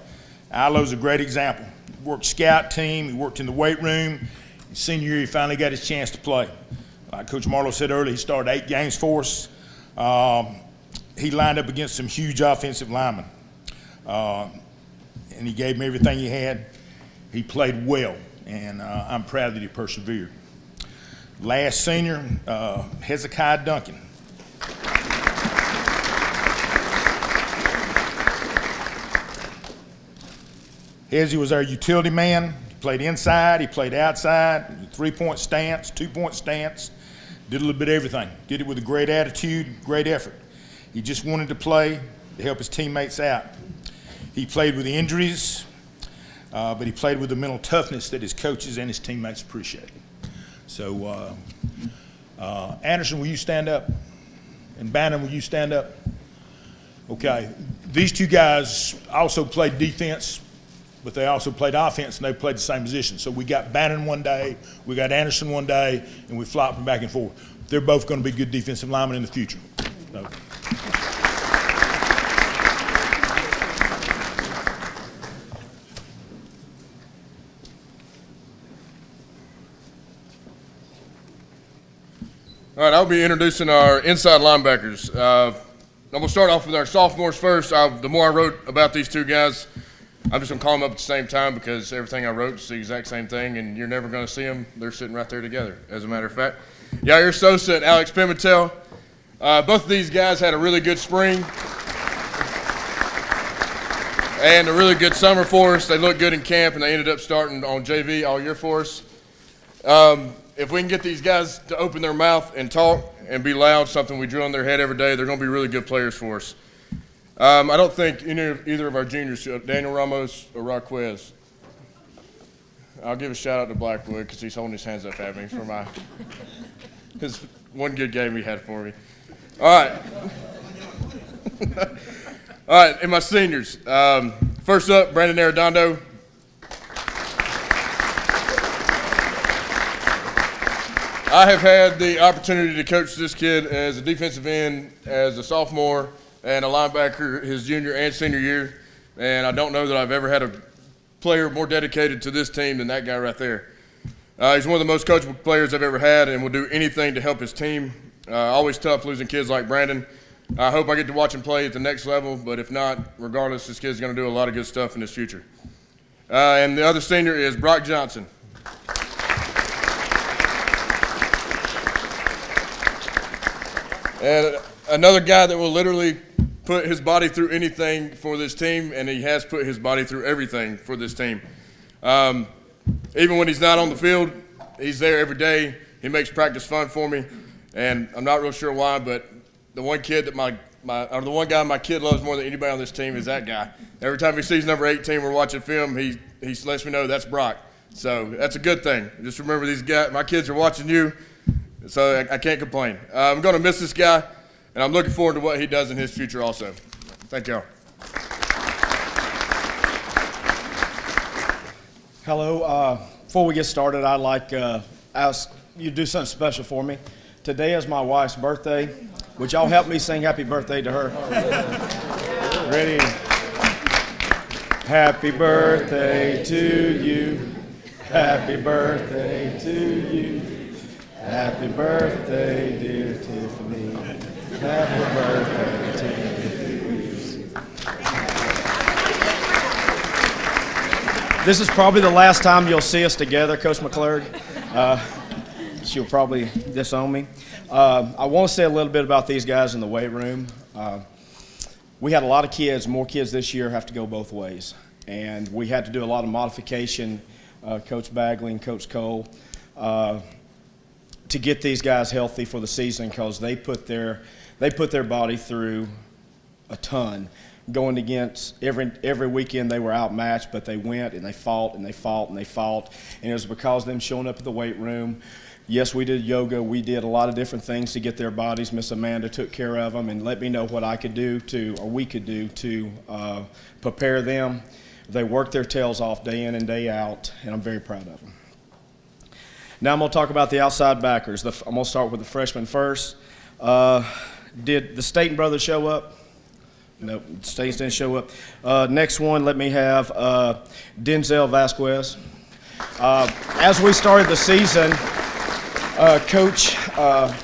C: ILO's a great example. He worked scout team, he worked in the weight room. His senior year, he finally got his chance to play. Like Coach Marlowe said earlier, he started 8 games for us. He lined up against some huge offensive linemen. And he gave him everything he had. He played well, and I'm proud that he persevered. Last senior, Hezekiah Duncan. Hezzy was our utility man. He played inside, he played outside, 3-point stance, 2-point stance, did a little bit of everything. Did it with a great attitude, great effort. He just wanted to play to help his teammates out. He played with injuries, but he played with the mental toughness that his coaches and his teammates appreciated. So, Anderson, will you stand up? And Bannon, will you stand up? Okay. These two guys also played defense, but they also played offense, and they played the same position. So we got Bannon one day, we got Anderson one day, and we flopped them back and forth. They're both going to be good defensive linemen in the future. So.
E: All right, I'll be introducing our inside linebackers. I'm going to start off with our sophomores first. The more I wrote about these two guys, I'm just going to call them up at the same time because everything I wrote is the exact same thing, and you're never going to see them. They're sitting right there together, as a matter of fact. Yair Sosa and Alex Pimentel. Both of these guys had a really good spring and a really good summer for us. They looked good in camp, and they ended up starting on JV all year for us. If we can get these guys to open their mouth and talk and be loud, something we drill in their head every day, they're going to be really good players for us. I don't think either of our juniors, Daniel Ramos or Raquez. I'll give a shout out to Blackwood because he's holding his hands up at me for his one good game he had for me. All right. All right, and my seniors. First up, Brandon Arredondo. I have had the opportunity to coach this kid as a defensive end, as a sophomore, and a linebacker his junior and senior year, and I don't know that I've ever had a player more dedicated to this team than that guy right there. He's one of the most coachable players I've ever had and will do anything to help his team. Always tough losing kids like Brandon. I hope I get to watch him play at the next level, but if not, regardless, this kid's going to do a lot of good stuff in his future. And the other senior is Brock Johnson. And another guy that will literally put his body through anything for this team, and he has put his body through everything for this team. Even when he's not on the field, he's there every day. He makes practice fun for me, and I'm not real sure why, but the one kid that the one guy my kid loves more than anybody on this team is that guy. Every time he sees number 18, we're watching film, he lets me know that's Brock. So that's a good thing. Just remember these guys, my kids are watching you, so I can't complain. I'm going to miss this guy, and I'm looking forward to what he does in his future also. Thank y'all.
O: Hello. Before we get started, I'd like to ask you to do something special for me. Today is my wife's birthday. Would y'all help me sing happy birthday to her? Ready? Happy birthday to you. Happy birthday to you. Happy birthday, dear Tiffany. Happy birthday to you. This is probably the last time you'll see us together, Coach Mclard. She'll probably disown me. I want to say a little bit about these guys in the weight room. We had a lot of kids, more kids this year have to go both ways. And we had to do a lot of modification, Coach Bagley and Coach Cole, to get these guys healthy for the season because they put their body through a ton. Going against every weekend they were outmatched, but they went and they fought and they fought and they fought. And it was because of them showing up at the weight room. Yes, we did yoga. We did a lot of different things to get their bodies. Miss Amanda took care of them and let me know what we could do to prepare them. They worked their tails off day in and day out, and I'm very proud of them. Now I'm going to talk about the outside backers. I'm going to start with the freshmen first. Did the Staten brothers show up? No, Staten didn't show up. Next one, let me have Denzel Vasquez. As we started the season, Coach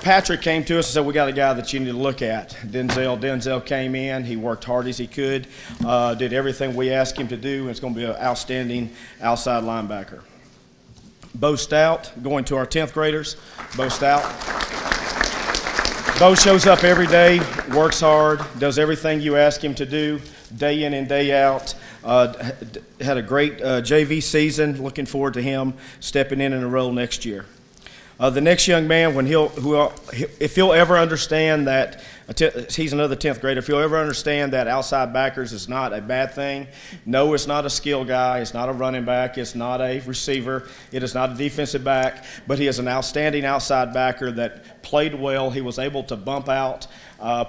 O: Patrick came to us and said, we got a guy that you need to look at. Denzel came in. He worked hard as he could, did everything we asked him to do, and it's going to be an outstanding outside linebacker. Bo Stout, going to our 10th graders. Bo Stout. Bo shows up every day, works hard, does everything you ask him to do, day in and day out. Had a great JV season. Looking forward to him stepping in a role next year. The next young man, if he'll ever understand that, he's another 10th grader, if he'll ever understand that outside backers is not a bad thing. No, it's not a skill guy. It's not a running back. It's not a receiver. It is not a defensive back. But he is an outstanding outside backer that played well. He was able to bump out,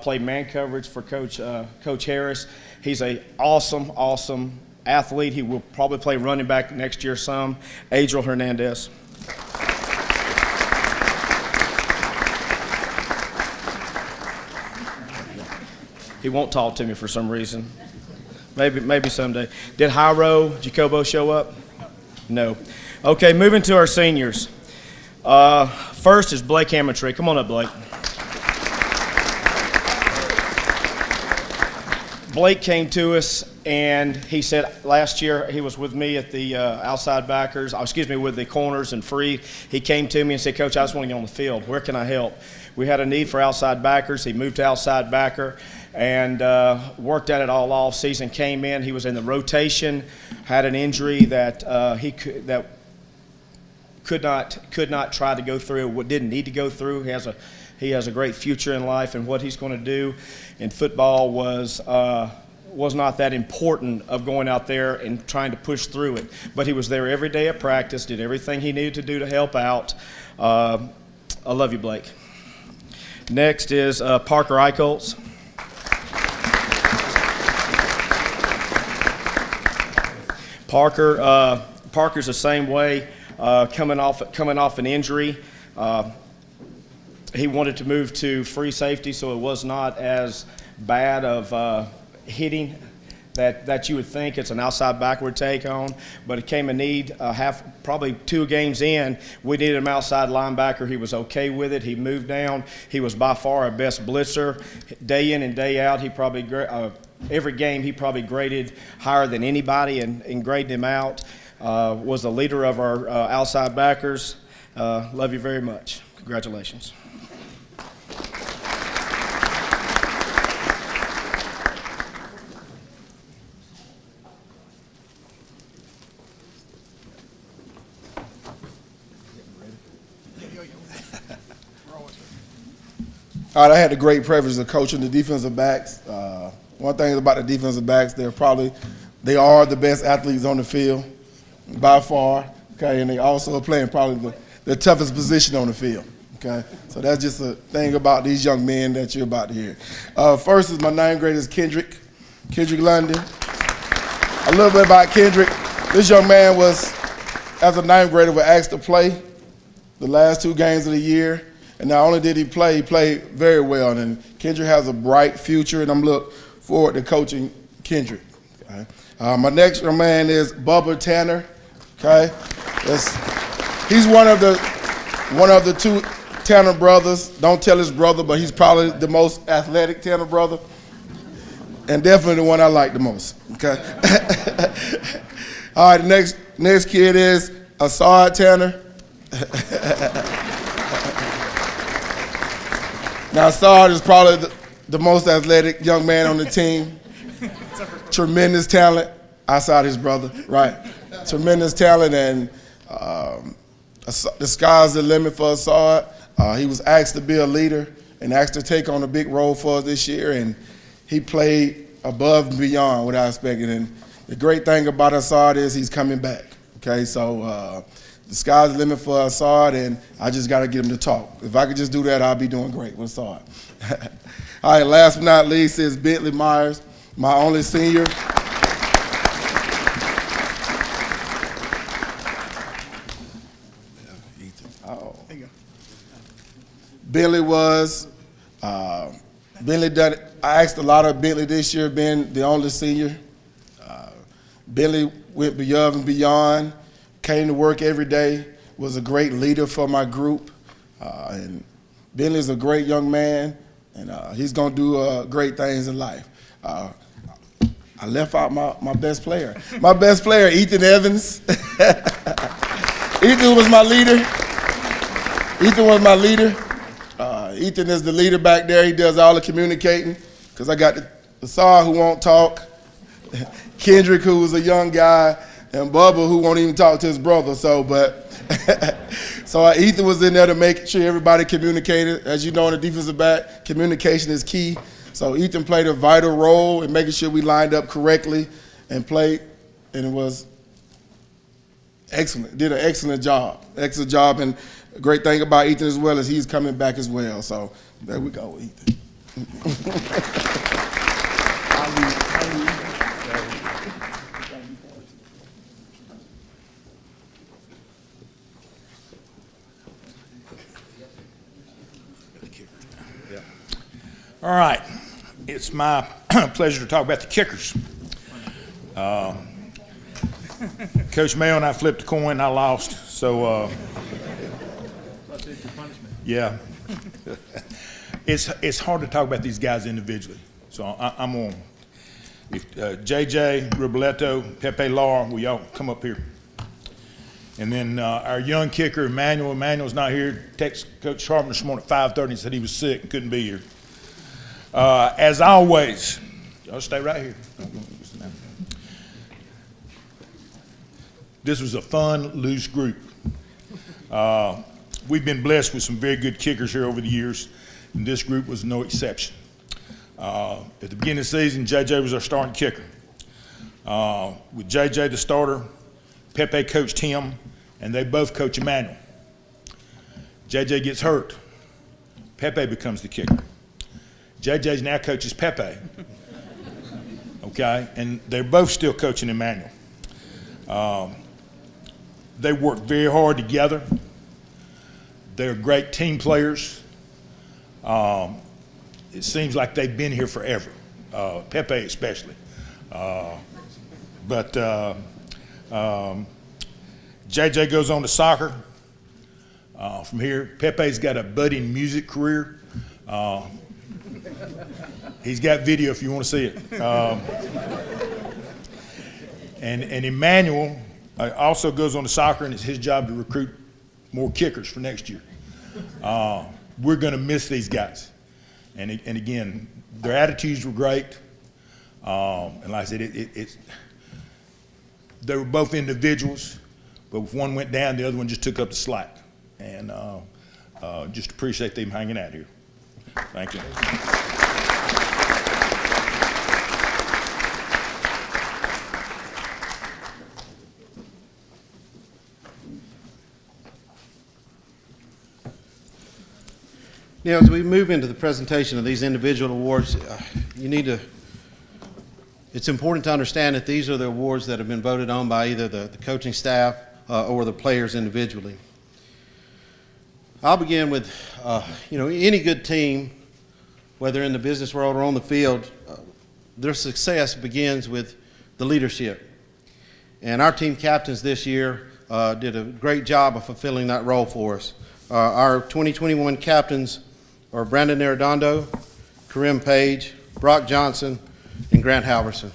O: play man coverage for Coach Harris. He's an awesome athlete. He will probably play running back next year some. Adrian Hernandez. He won't talk to me for some reason. Maybe someday. Did Jacobo show up? No. Okay, moving to our seniors. First is Blake Hammetry. Come on up, Blake. Blake came to us and he said last year he was with me at the outside backers, with the corners and free. He came to me and said, Coach, I just want to get on the field. Where can I help? We had a need for outside backers. He moved to outside backer and worked at it all off season. Came in, he was in the rotation, had an injury that could not try to go through, didn't need to go through. He has a great future in life, and what he's going to do in football was not that important of going out there and trying to push through it. But he was there every day at practice, did everything he needed to do to help out. I love you, Blake. Next is Parker Eichholz. Parker's the same way, coming off an injury. He wanted to move to free safety, so it was not as bad of hitting that you would think. It's an outside backward take on, but it came a need probably 2 games in. We needed him outside linebacker. He was okay with it. He moved down. He was by far our best blitzer. Day in and day out, he probably every game he probably graded higher than anybody and graded him out. Was the leader of our outside backers. Love you very much. Congratulations.
P: All right, I had the great privilege of coaching the defensive backs. One thing about the defensive backs, they are the best athletes on the field by far, okay, and they also are playing probably the toughest position on the field, okay? So that's just a thing about these young men that you're about to hear. First is my 9th grader is Kendrick London. A little bit about Kendrick. This young man was, as a 9th grader, was asked to play the last 2 games of the year. And not only did he played very well. And Kendrick has a bright future, and I'm looking forward to coaching Kendrick. Okay? My next man is Bubba Tanner. Okay, he's one of the 2 Tanner brothers. Don't tell his brother, but he's probably the most athletic Tanner brother, and definitely the one I like the most. Okay. All right, the next kid is Assad Tanner. Now, Assad is probably the most athletic young man on the team. Tremendous talent outside his brother, right? Tremendous talent, and the sky's the limit for Assad. He was asked to be a leader and asked to take on a big role for us this year, and he played above and beyond what I expected. And the great thing about Assad is he's coming back, okay? So the sky's the limit for Assad, and I just got to get him to talk. If I could just do that, I'll be doing great with Assad. All right, last but not least is Bentley Myers, my only senior. Bentley done. I asked a lot of Bentley this year, being the only senior. Bentley went above and beyond, came to work every day, was a great leader for my group. And Bentley's a great young man, and he's going to do great things in life. I left out my best player. My best player, Ethan Evans. Ethan was my leader. Ethan is the leader back there. He does all the communicating, because I got the Saw who won't talk, Kendrick, who was a young guy, and Bubba, who won't even talk to his brother. So Ethan was in there to make sure everybody communicated. As you know, in the defensive back, communication is key. So Ethan played a vital role in making sure we lined up correctly and played, and it was excellent. Did an excellent job. And a great thing about Ethan as well is he's coming back as well. So there we go, Ethan.
C: All right, it's my pleasure to talk about the kickers. Coach Mayo and I flipped a coin, I lost, so yeah. It's hard to talk about these guys individually, so I'm on. If JJ, Robleto, Pepe Lar, will y'all come up here? And then our young kicker, Emmanuel. Emmanuel's not here. Text Coach Sharp this morning at 5:30 and said he was sick and couldn't be here. As always, y'all stay right here. This was a fun, loose group. We've been blessed with some very good kickers here over the years, and this group was no exception. At the beginning of the season, JJ was our starting kicker. With JJ the starter, Pepe coached him, and they both coach Emmanuel. JJ gets hurt. Pepe becomes the kicker. JJ now coaches Pepe, okay? And they're both still coaching Emmanuel. They work very hard together. They're great team players. It seems like they've been here forever, Pepe especially. But JJ goes on to soccer. From here, Pepe's got a budding music career. He's got video if you want to see it. And Emmanuel also goes on to soccer, and it's his job to recruit more kickers for next year. We're going to miss these guys. And again, their attitudes were great. And like I said, they were both individuals, but if one went down, the other one just took up the slack. And just appreciate them hanging out here. Thank you.
A: Now, as we move into the presentation of these individual awards, it's important to understand that these are the awards that have been voted on by either the coaching staff or the players individually. I'll begin with, any good team, whether in the business world or on the field, their success begins with the leadership. And our team captains this year did a great job of fulfilling that role for us. Our 2021 captains are Brandon Arredondo, Karim Page, Brock Johnson, and Grant Halverson.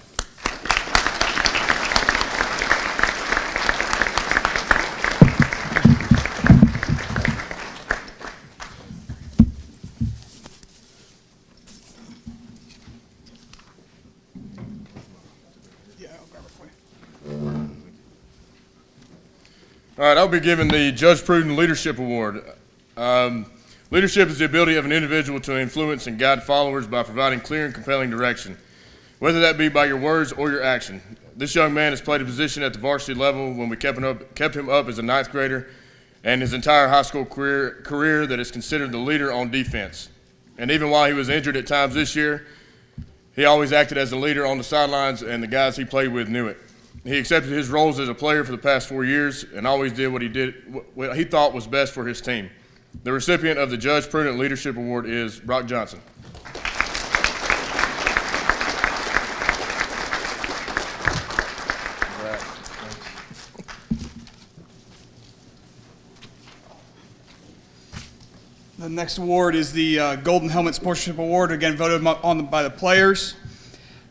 E: All right, I'll be giving the Judge Prudent Leadership Award. Leadership is the ability of an individual to influence and guide followers by providing clear and compelling direction, whether that be by your words or your action. This young man has played a position at the varsity level when we kept him up as a ninth grader, and his entire high school career that is considered the leader on defense. And even while he was injured at times this year, he always acted as a leader on the sidelines, and the guys he played with knew it. He accepted his roles as a player for the past 4 years and always did what he thought was best for his team. The recipient of the Judge Prudent Leadership Award is Brock Johnson.
G: The next award is the Golden Helmet Sportsmanship Award, again voted on by the players.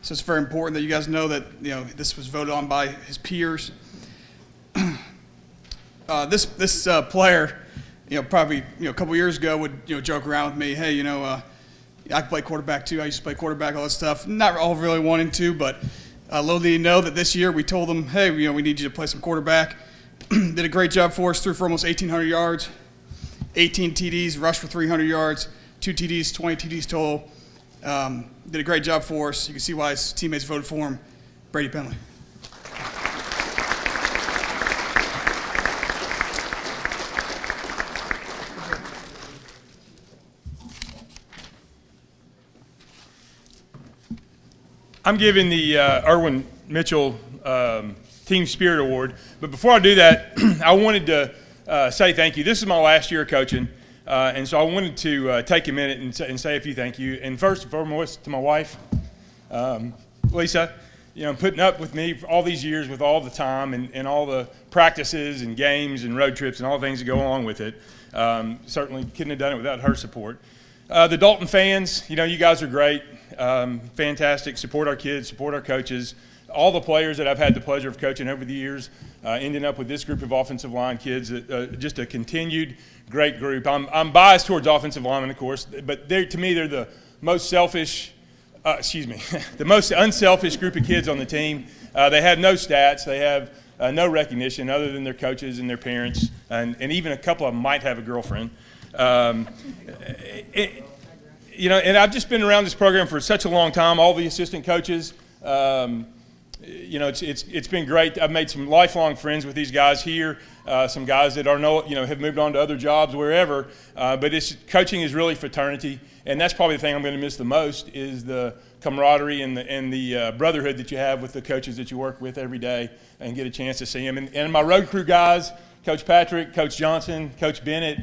G: So it's very important that you guys know that this was voted on by his peers. This player, probably a couple years ago would joke around with me, hey, I can play quarterback too. I used to play quarterback, all that stuff. Not all really wanting to, but little did he know that this year we told him, hey, we need you to play some quarterback. Did a great job for us, threw for almost 1,800 yards, 18 TDs, rushed for 300 yards, 2 TDs, 20 TDs total. Did a great job for us. You can see why his teammates voted for him. Brady Penley.
M: I'm giving the Erwin Mitchell Team Spirit Award. But before I do that, I wanted to say thank you. This is my last year coaching, and so I wanted to take a minute and say a few thank you. And first and foremost, to my wife, Lisa, putting up with me for all these years with all the time and all the practices and games and road trips and all the things that go along with it. Certainly couldn't have done it without her support. The Dalton fans, you guys are great. Fantastic. Support our kids, support our coaches. All the players that I've had the pleasure of coaching over the years, ending up with this group of offensive line kids, just a continued great group. I'm biased towards offensive linemen, of course, but to me they're the most selfish, the most unselfish group of kids on the team. They have no stats. They have no recognition other than their coaches and their parents, and even a couple of them might have a girlfriend. And I've just been around this program for such a long time. All the assistant coaches, you know, it's been great. I've made some lifelong friends with these guys here. Some guys that have moved on to other jobs wherever. But coaching is really fraternity, and that's probably the thing I'm going to miss the most is the camaraderie and the brotherhood that you have with the coaches that you work with every day and get a chance to see them. And my road crew guys, Coach Patrick, Coach Johnson, Coach Bennett,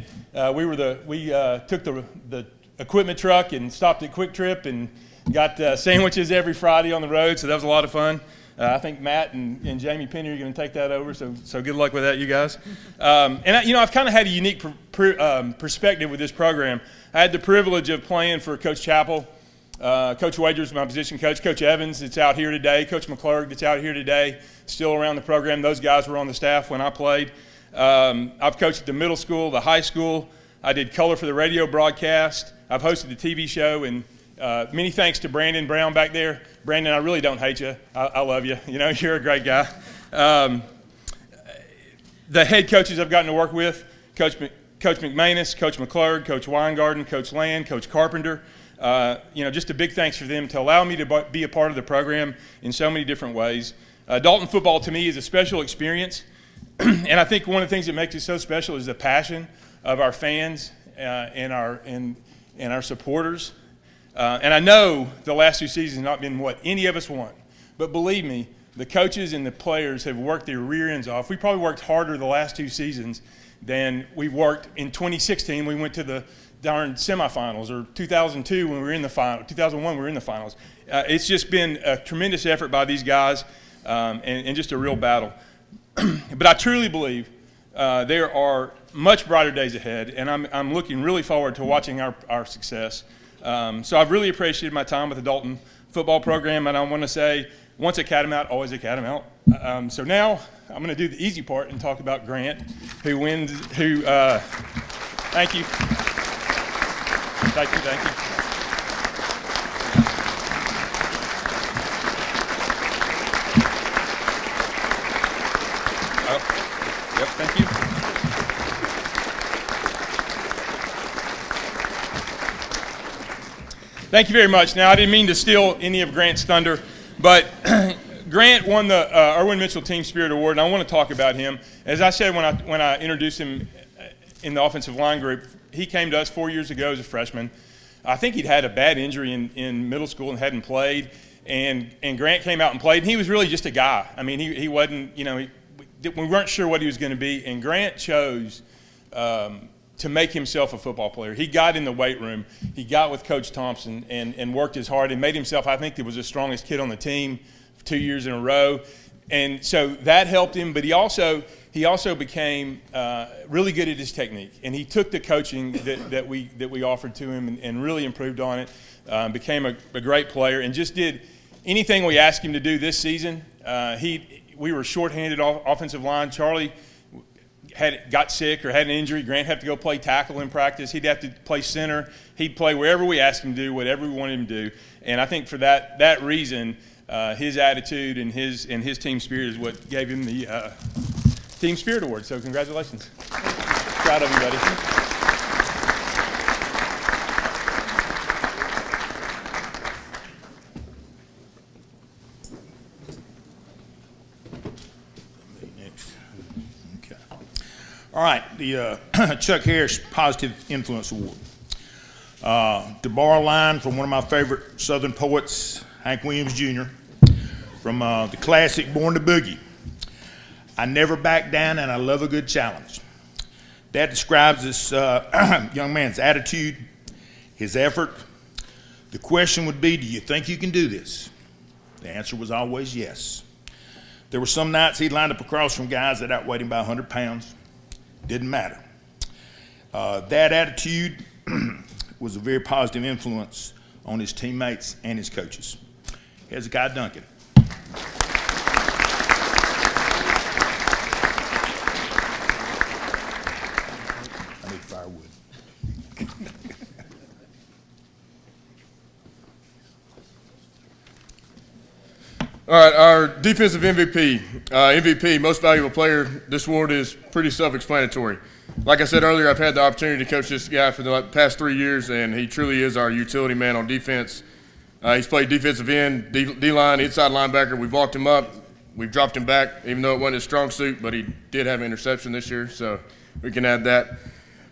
M: we took the equipment truck and stopped at Quick Trip and got sandwiches every Friday on the road, so that was a lot of fun. I think Matt and Jamie Penny are going to take that over, so good luck with that, you guys. I've kind of had a unique perspective with this program. I had the privilege of playing for Coach Chappell, Coach Wagers, my position coach, Coach Evans, that's out here today, Coach Mclard, that's out here today, still around the program. Those guys were on the staff when I played. I've coached at the middle school, the high school. I did color for the radio broadcast. I've hosted the TV show, and many thanks to Brandon Brown back there. Brandon, I really don't hate you. I love you. You know, you're a great guy. The head coaches I've gotten to work with, Coach McManus, Coach Mclard, Coach Weingarten, Coach Land, Coach Carpenter. Just a big thanks for them to allow me to be a part of the program in so many different ways. Dalton football to me is a special experience, and I think one of the things that makes it so special is the passion of our fans and our supporters. And I know the last 2 seasons have not been what any of us want, but believe me, the coaches and the players have worked their rear ends off. We probably worked harder the last 2 seasons than we worked in 2016. We went to the darn semifinals, or 2002 when we were in the final, 2001 we were in the finals. It's just been a tremendous effort by these guys and just a real battle. But I truly believe there are much brighter days ahead, and I'm looking really forward to watching our success. So I've really appreciated my time with the Dalton football program, and I want to say, once a Catamount, always a Catamount. So now I'm going to do the easy part and talk about Grant, thank you. Thank you. Yep, thank you. Thank you very much. Now, I didn't mean to steal any of Grant's thunder, but Grant won the Erwin Mitchell Team Spirit Award, and I want to talk about him. As I said when I introduced him in the offensive line group, he came to us 4 years ago as a freshman. I think he'd had a bad injury in middle school and hadn't played, and Grant came out and played, and he was really just a guy. I mean, he wasn't, we weren't sure what he was going to be, and Grant chose to make himself a football player. He got in the weight room. He got with Coach Thompson and worked as hard and made himself, I think, he was the strongest kid on the team 2 years in a row. And so that helped him, but he also became really good at his technique. And he took the coaching that we offered to him and really improved on it, became a great player, and just did anything we asked him to do this season. We were shorthanded offensive line. Charlie got sick or had an injury. Grant had to go play tackle in practice. He'd have to play center. He'd play wherever we asked him to do, whatever we wanted him to do. And I think for that reason, his attitude and his team spirit is what gave him the Team Spirit Award. So congratulations. Proud of you, buddy.
C: All right, the Chuck Harris Positive Influence Award. The bar line from one of my favorite Southern poets, Hank Williams Jr., from the classic Born to Boogie. I never back down and I love a good challenge. That describes this young man's attitude, his effort. The question would be, do you think you can do this? The answer was always yes. There were some nights he lined up across from guys that outweighed him by 100 pounds. Didn't matter. That attitude was a very positive influence on his teammates and his coaches. Here's a guy, Duncan. I need firewood.
E: All right, our defensive MVP. MVP, most valuable player. This award is pretty self-explanatory. Like I said earlier, I've had the opportunity to coach this guy for the past 3 years, and he truly is our utility man on defense. He's played defensive end, D-line, inside linebacker. We've walked him up. We've dropped him back, even though it wasn't his strong suit, but he did have an interception this year, so we can add that.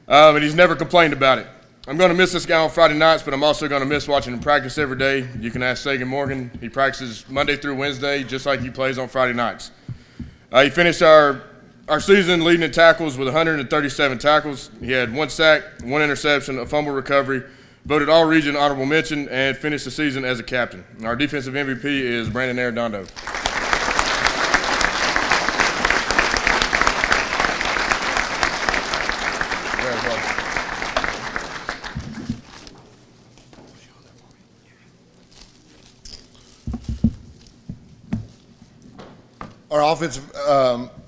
E: And he's never complained about it. I'm going to miss this guy on Friday nights, but I'm also going to miss watching him practice every day. You can ask Sagan Morgan. He practices Monday through Wednesday, just like he plays on Friday nights. He finished our season leading in tackles with 137 tackles. He had 1 sack, 1 interception, a fumble recovery, voted all-region honorable mention, and finished the season as a captain. Our defensive MVP is Brandon Arredondo.
J: Our offensive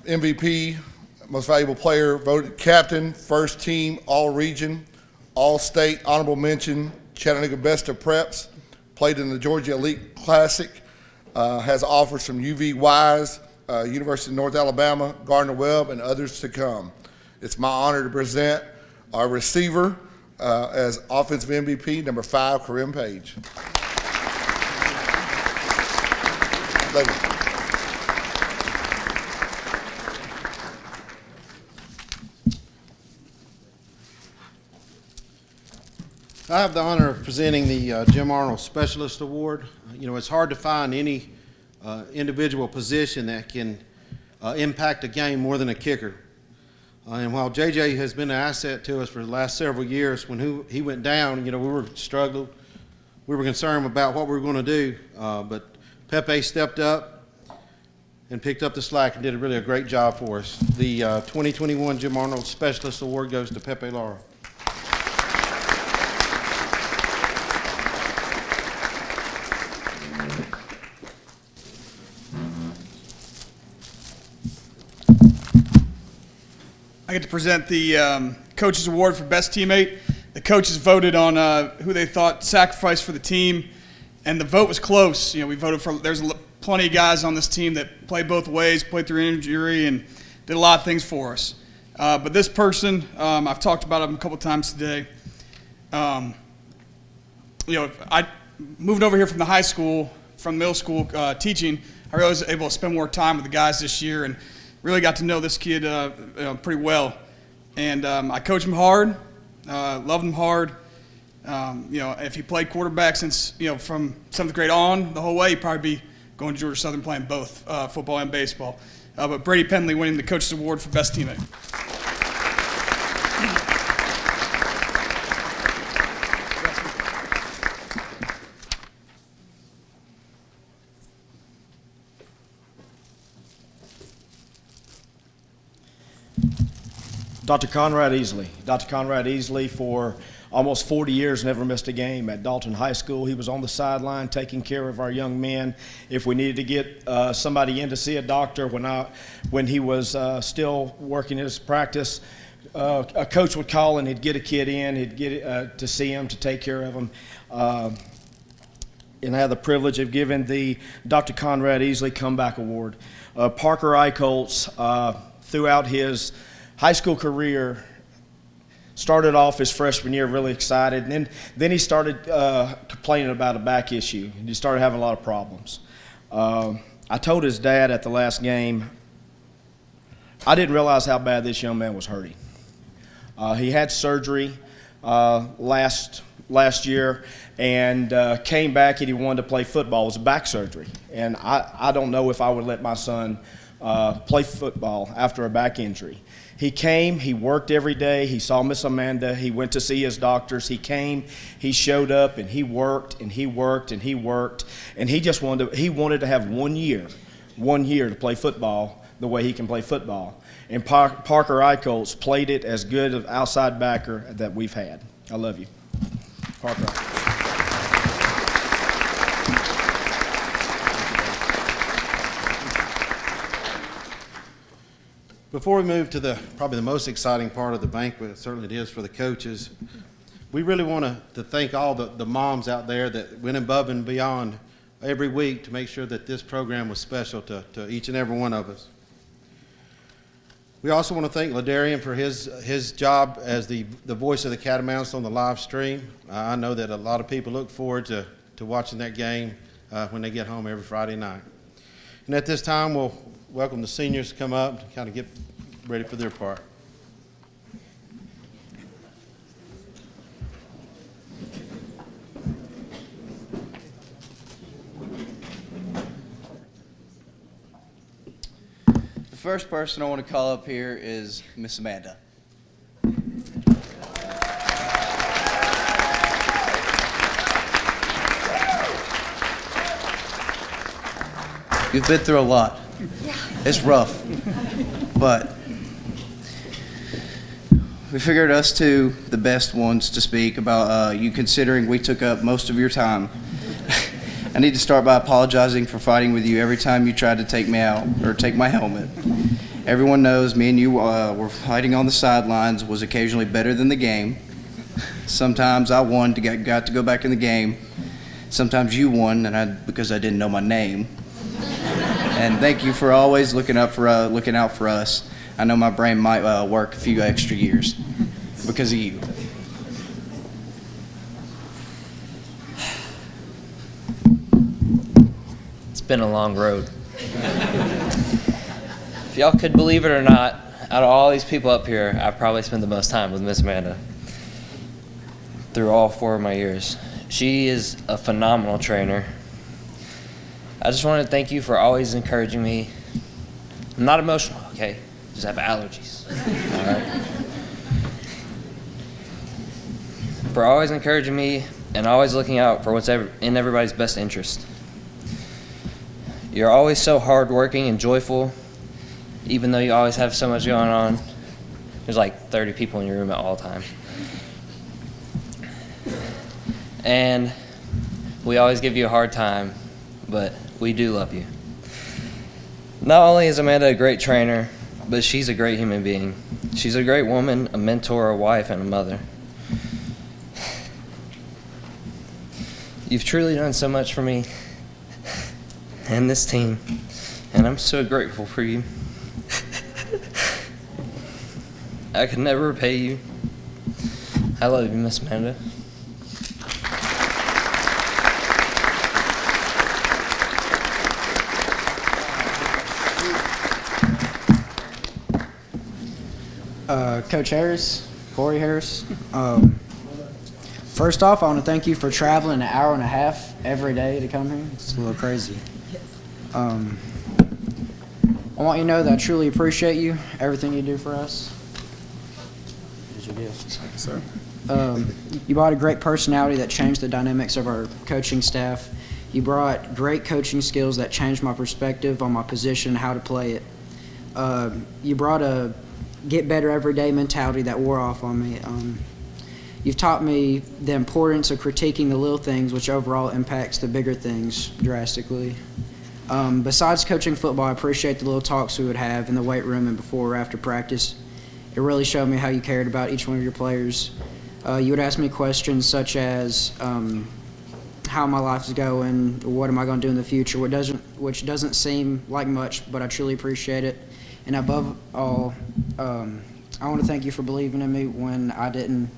J: MVP, most valuable player, voted captain, first team, all-region, all-state, honorable mention, Chattanooga Best of Preps, played in the Georgia Elite Classic, has offers from UV Wise, University of North Alabama, Gardner-Webb, and others to come. It's my honor to present our receiver as offensive MVP, number 5, Karim Page. Thank you.
A: I have the honor of presenting the Jim Arnold Specialist Award. You know, it's hard to find any individual position that can impact a game more than a kicker. And while JJ has been an asset to us for the last several years, when he went down, you know, we were struggling. We were concerned about what we were going to do, but Pepe stepped up and picked up the slack and did a great job for us. The 2021 Jim Arnold Specialist Award goes to Pepe Lara.
G: I get to present the Coaches Award for Best Teammate. The coaches voted on who they thought sacrificed for the team, and the vote was close. You know, we voted for, there's plenty of guys on this team that played both ways, played through injury, and did a lot of things for us. But this person, I've talked about him a couple times today. You know, I moved over here from the high school, from middle school teaching. I really was able to spend more time with the guys this year, and really got to know this kid pretty well. And I coach him hard, loved him hard. You know, if he played quarterback since, you know, from 7th grade on the whole way, he'd probably be going to Georgia Southern playing both football and baseball. But Brady Penley winning the Coaches Award for Best Teammate.
O: Dr. Conrad Easley. Dr. Conrad Easley, for almost 40 years, never missed a game at Dalton High School. He was on the sideline taking care of our young men. If we needed to get somebody in to see a doctor when he was still working his practice, a coach would call and he'd get a kid in, he'd get to see him, to take care of him. And I had the privilege of giving the Dr. Conrad Easley Comeback Award. Parker Eichholz, throughout his high school career, started off his freshman year really excited, and then he started complaining about a back issue, and he started having a lot of problems. I told his dad at the last game, I didn't realize how bad this young man was hurting. He had surgery last year and came back and he wanted to play football. It was a back surgery, and I don't know if I would let my son play football after a back injury. He came, he worked every day, he saw Miss Amanda, he went to see his doctors, he came, he showed up, and he worked, and he worked, and he worked, and he just wanted to have 1 year to play football the way he can play football. And Parker Eichholz played it as good of outside backer that we've had. I love you, Parker.
A: Before we move to probably the most exciting part of the banquet, certainly it is for the coaches, we really want to thank all the moms out there that went above and beyond every week to make sure that this program was special to each and every one of us. We also want to thank Ladarian for his job as the voice of the Catamounts on the live stream. I know that a lot of people look forward to to watching that game when they get home every Friday night. And at this time, we'll welcome the seniors to come up and kind of get ready for their part.
Q: The first person I want to call up here is Miss Amanda. You've been through a lot. It's rough. But we figured us two, the best ones to speak about you, considering we took up most of your time. I need to start by apologizing for fighting with you every time you tried to take me out or take my helmet. Everyone knows me and you were fighting on the sidelines, was occasionally better than the game. Sometimes I won, got to go back in the game. Sometimes you won because I didn't know my name. And thank you for always looking out for us. I know my brain might work a few extra years because of you.
R: It's been a long road. If y'all could believe it or not, out of all these people up here, I've probably spent the most time with Miss Amanda through all 4 of my years. She is a phenomenal trainer. I just want to thank you for always encouraging me. I'm not emotional, okay? Just have allergies. All right? For always encouraging me and always looking out for what's in everybody's best interest. You're always so hardworking and joyful, even though you always have so much going on. There's like 30 people in your room at all time. And we always give you a hard time, but we do love you. Not only is Amanda a great trainer, but she's a great human being. She's a great woman, a mentor, a wife, and a mother. You've truly done so much for me and this team, and I'm so grateful for you. I could never repay you. I love you, Miss Amanda.
S: Coach Harris, Corey Harris. First off, I want to thank you for traveling an hour and a half every day to come here. It's a little crazy. I want you to know that I truly appreciate you, everything you do for us. Here's your gift. Sir. You brought a great personality that changed the dynamics of our coaching staff. You brought great coaching skills that changed my perspective on my position and how to play it. You brought a get better every day mentality that wore off on me. You've taught me the importance of critiquing the little things, which overall impacts the bigger things drastically. Besides coaching football, I appreciate the little talks we would have in the weight room and before or after practice. It really showed me how you cared about each one of your players. You would ask me questions such as how my life is going, what am I going to do in the future, which doesn't seem like much, but I truly appreciate it. And above all, I want to thank you for believing in me when I didn't,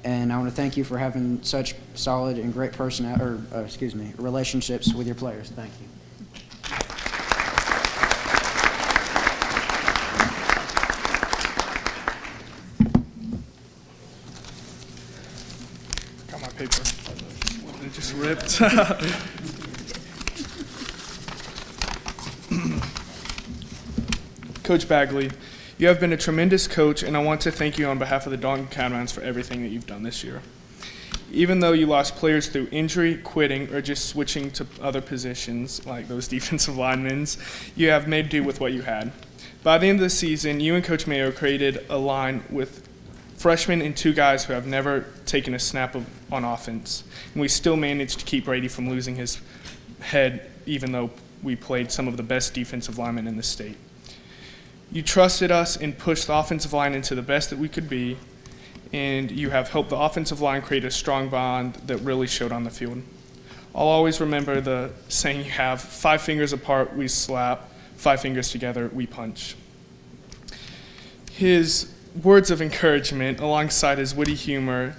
S: and I want to thank you for having such solid and great relationships with your players. Thank you.
T: Got my paper. It just ripped. Coach Bagley, you have been a tremendous coach, and I want to thank you on behalf of the Dalton Conrads for everything that you've done this year. Even though you lost players through injury, quitting, or just switching to other positions, like those defensive linemen, you have made do with what you had. By the end of the season, you and Coach Mayo created a line with freshmen and 2 guys who have never taken a snap on offense, and we still managed to keep Brady from losing his head, even though we played some of the best defensive linemen in the state. You trusted us and pushed the offensive line into the best that we could be, and you have helped the offensive line create a strong bond that really showed on the field. I'll always remember the saying you have, 5 fingers apart, we slap, 5 fingers together, we punch. His words of encouragement alongside his witty humor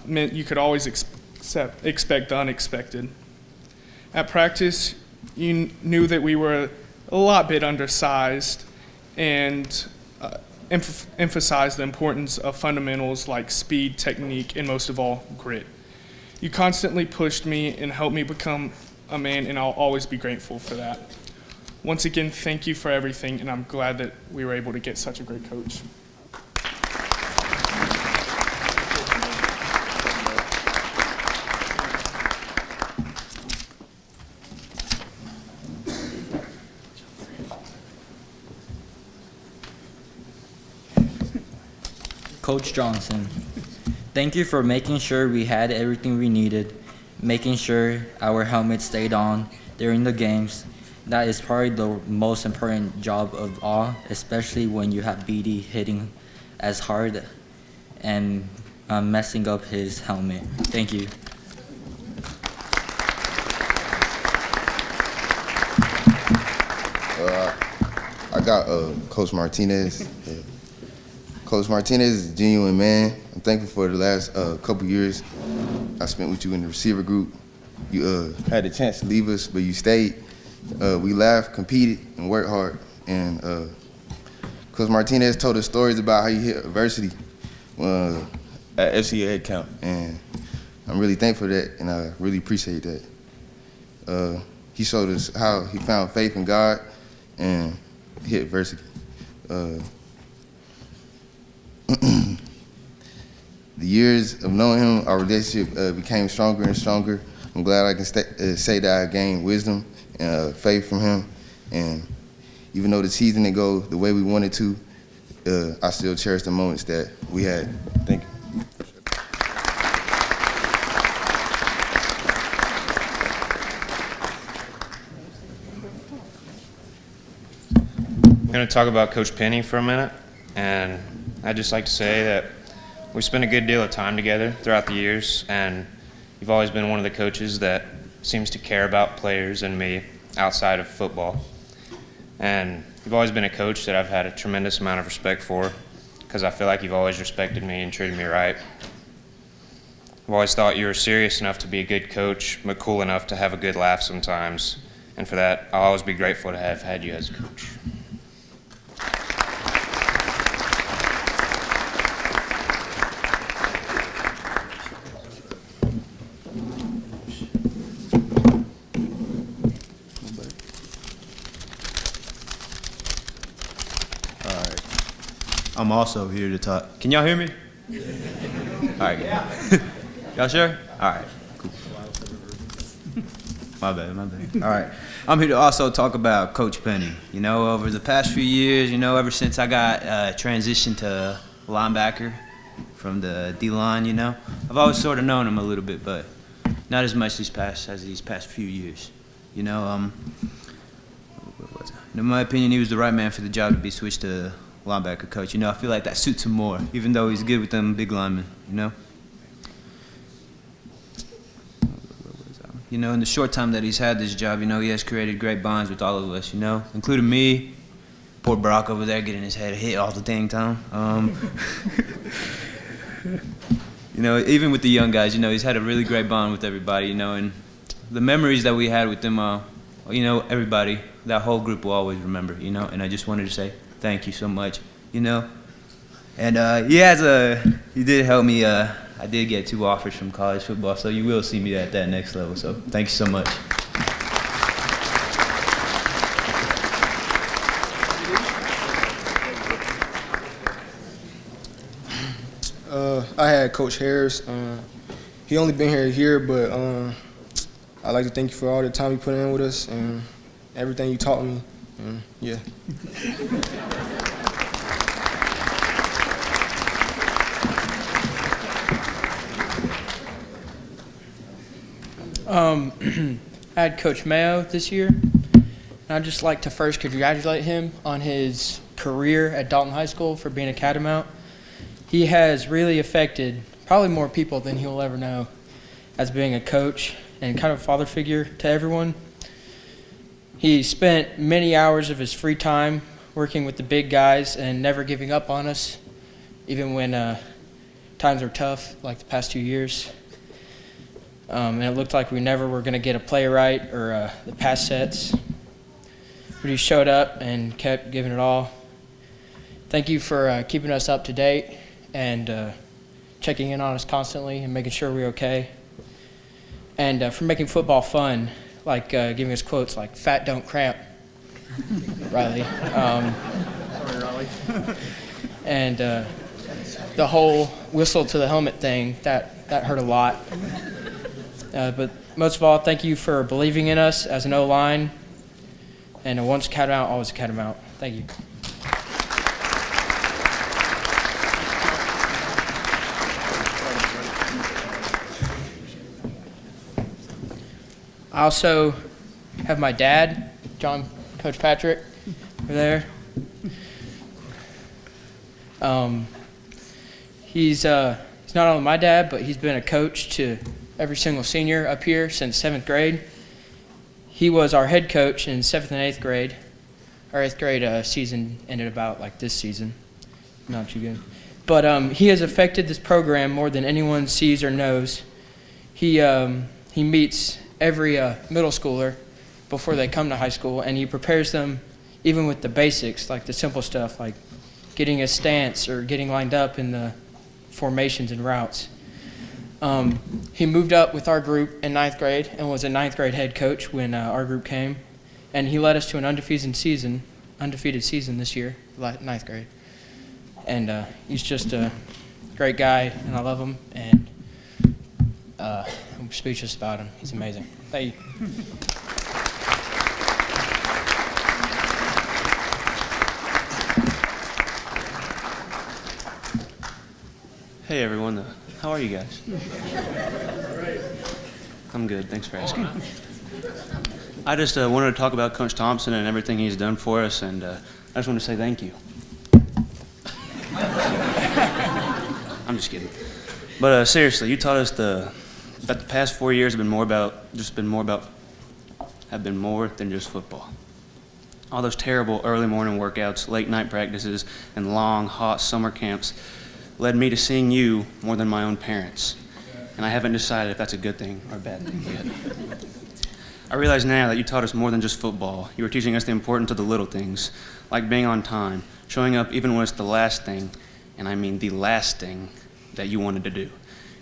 T: meant you could always expect the unexpected. At practice, you knew that we were a lot bit undersized and emphasized the importance of fundamentals like speed, technique, and most of all, grit. You constantly pushed me and helped me become a man, and I'll always be grateful for that. Once again, thank you for everything, and I'm glad that we were able to get such a great coach.
U: Coach Johnson, thank you for making sure we had everything we needed, making sure our helmets stayed on during the games. That is probably the most important job of all, especially when you have BD hitting as hard and messing up his helmet. Thank you.
V: I got Coach Martinez. Yeah. Coach Martinez is a genuine man. I'm thankful for the last couple years I spent with you in the receiver group. You had the chance to leave us, but you stayed. We laughed, competed, and worked hard. And Coach Martinez told us stories about how you hit adversity at FCA head count. And I'm really thankful for that, and I really appreciate that. He showed us how he found faith in God and hit adversity. The years of knowing him, our relationship became stronger and stronger. I'm glad I can say that I gained wisdom and faith from him. And even though the season didn't go the way we wanted to, I still cherish the moments that we had. Thank you.
W: I'm going to talk about Coach Penny for a minute, and I'd just like to say that we spent a good deal of time together throughout the years, and you've always been one of the coaches that seems to care about players and me outside of football. And you've always been a coach that I've had a tremendous amount of respect for, because I feel like you've always respected me and treated me right. I've always thought you were serious enough to be a good coach, but cool enough to have a good laugh sometimes, and for that, I'll always be grateful to have had you as a coach.
X: I'm also here to talk. Can y'all hear me? All right. Y'all sure? All right. Cool. My bad. All right. I'm here to also talk about Coach Penny. You know, over the past few years, you know, ever since I got transitioned to linebacker from the D-line, you know, I've always sort of known him a little bit, but not as much these past few years. You know, in my opinion, he was the right man for the job to be switched to linebacker coach. You know, I feel like that suits him more, even though he's good with them big linemen, you know? You know, in the short time that he's had this job, you know, he has created great bonds with all of us, you know, including me. Poor Brock over there getting his head hit all the dang time. You know, even with the young guys, you know, he's had a really great bond with everybody, you know, and the memories that we had with them, you know, everybody, that whole group will always remember, you know, and I just wanted to say thank you so much, you know. And he did help me. I did get 2 offers from college football, so you will see me at that next level. So thank you so much.
Y: I had Coach Harris. He only been here a year, but I'd like to thank you for all the time you put in with us and everything you taught me. Yeah.
Z: I had Coach Mayo this year, and I'd just like to first congratulate him on his career at Dalton High School for being a Catamount. He has really affected probably more people than he'll ever know as being a coach and kind of father figure to everyone. He spent many hours of his free time working with the big guys and never giving up on us, even when times were tough, like the past 2 years. And it looked like we never were going to get a play right or the pass sets. But he showed up and kept giving it all. Thank you for keeping us up to date and checking in on us constantly and making sure we're okay. And for making football fun, like giving us quotes like "fat don't cramp," Riley.
G: Sorry, Riley.
Z: And the whole whistle to the helmet thing, that hurt a lot. But most of all, thank you for believing in us as an O-line. And once a Catamount, always a Catamount. Thank you. I also have my dad, Coach Patrick, over there. He's not only my dad, but he's been a coach to every single senior up here since 7th grade. He was our head coach in 7th and 8th grade. Our 8th grade season ended about like this season. Not too good. But he has affected this program more than anyone sees or knows. He meets every middle schooler before they come to high school, and he prepares them even with the basics, like the simple stuff, like getting a stance or getting lined up in the formations and routes. He moved up with our group in 9th grade and was a 9th grade head coach when our group came, and he led us to an undefeated season this year, 9th grade. And he's just a great guy, and I love him, and I'm speechless about him. He's amazing. Thank you.
W: Hey everyone, how are you guys? I'm good, thanks for asking. I just wanted to talk about Coach Thompson and everything he's done for us, and I just want to say thank you. I'm just kidding. But seriously, you taught us that the past 4 years have been more than just football. All those terrible early morning workouts, late night practices, and long, hot summer camps led me to seeing you more than my own parents. And I haven't decided if that's a good thing or a bad thing yet. I realize now that you taught us more than just football. You were teaching us the importance of the little things, like being on time, showing up even when it's the last thing, and I mean the last thing that you wanted to do.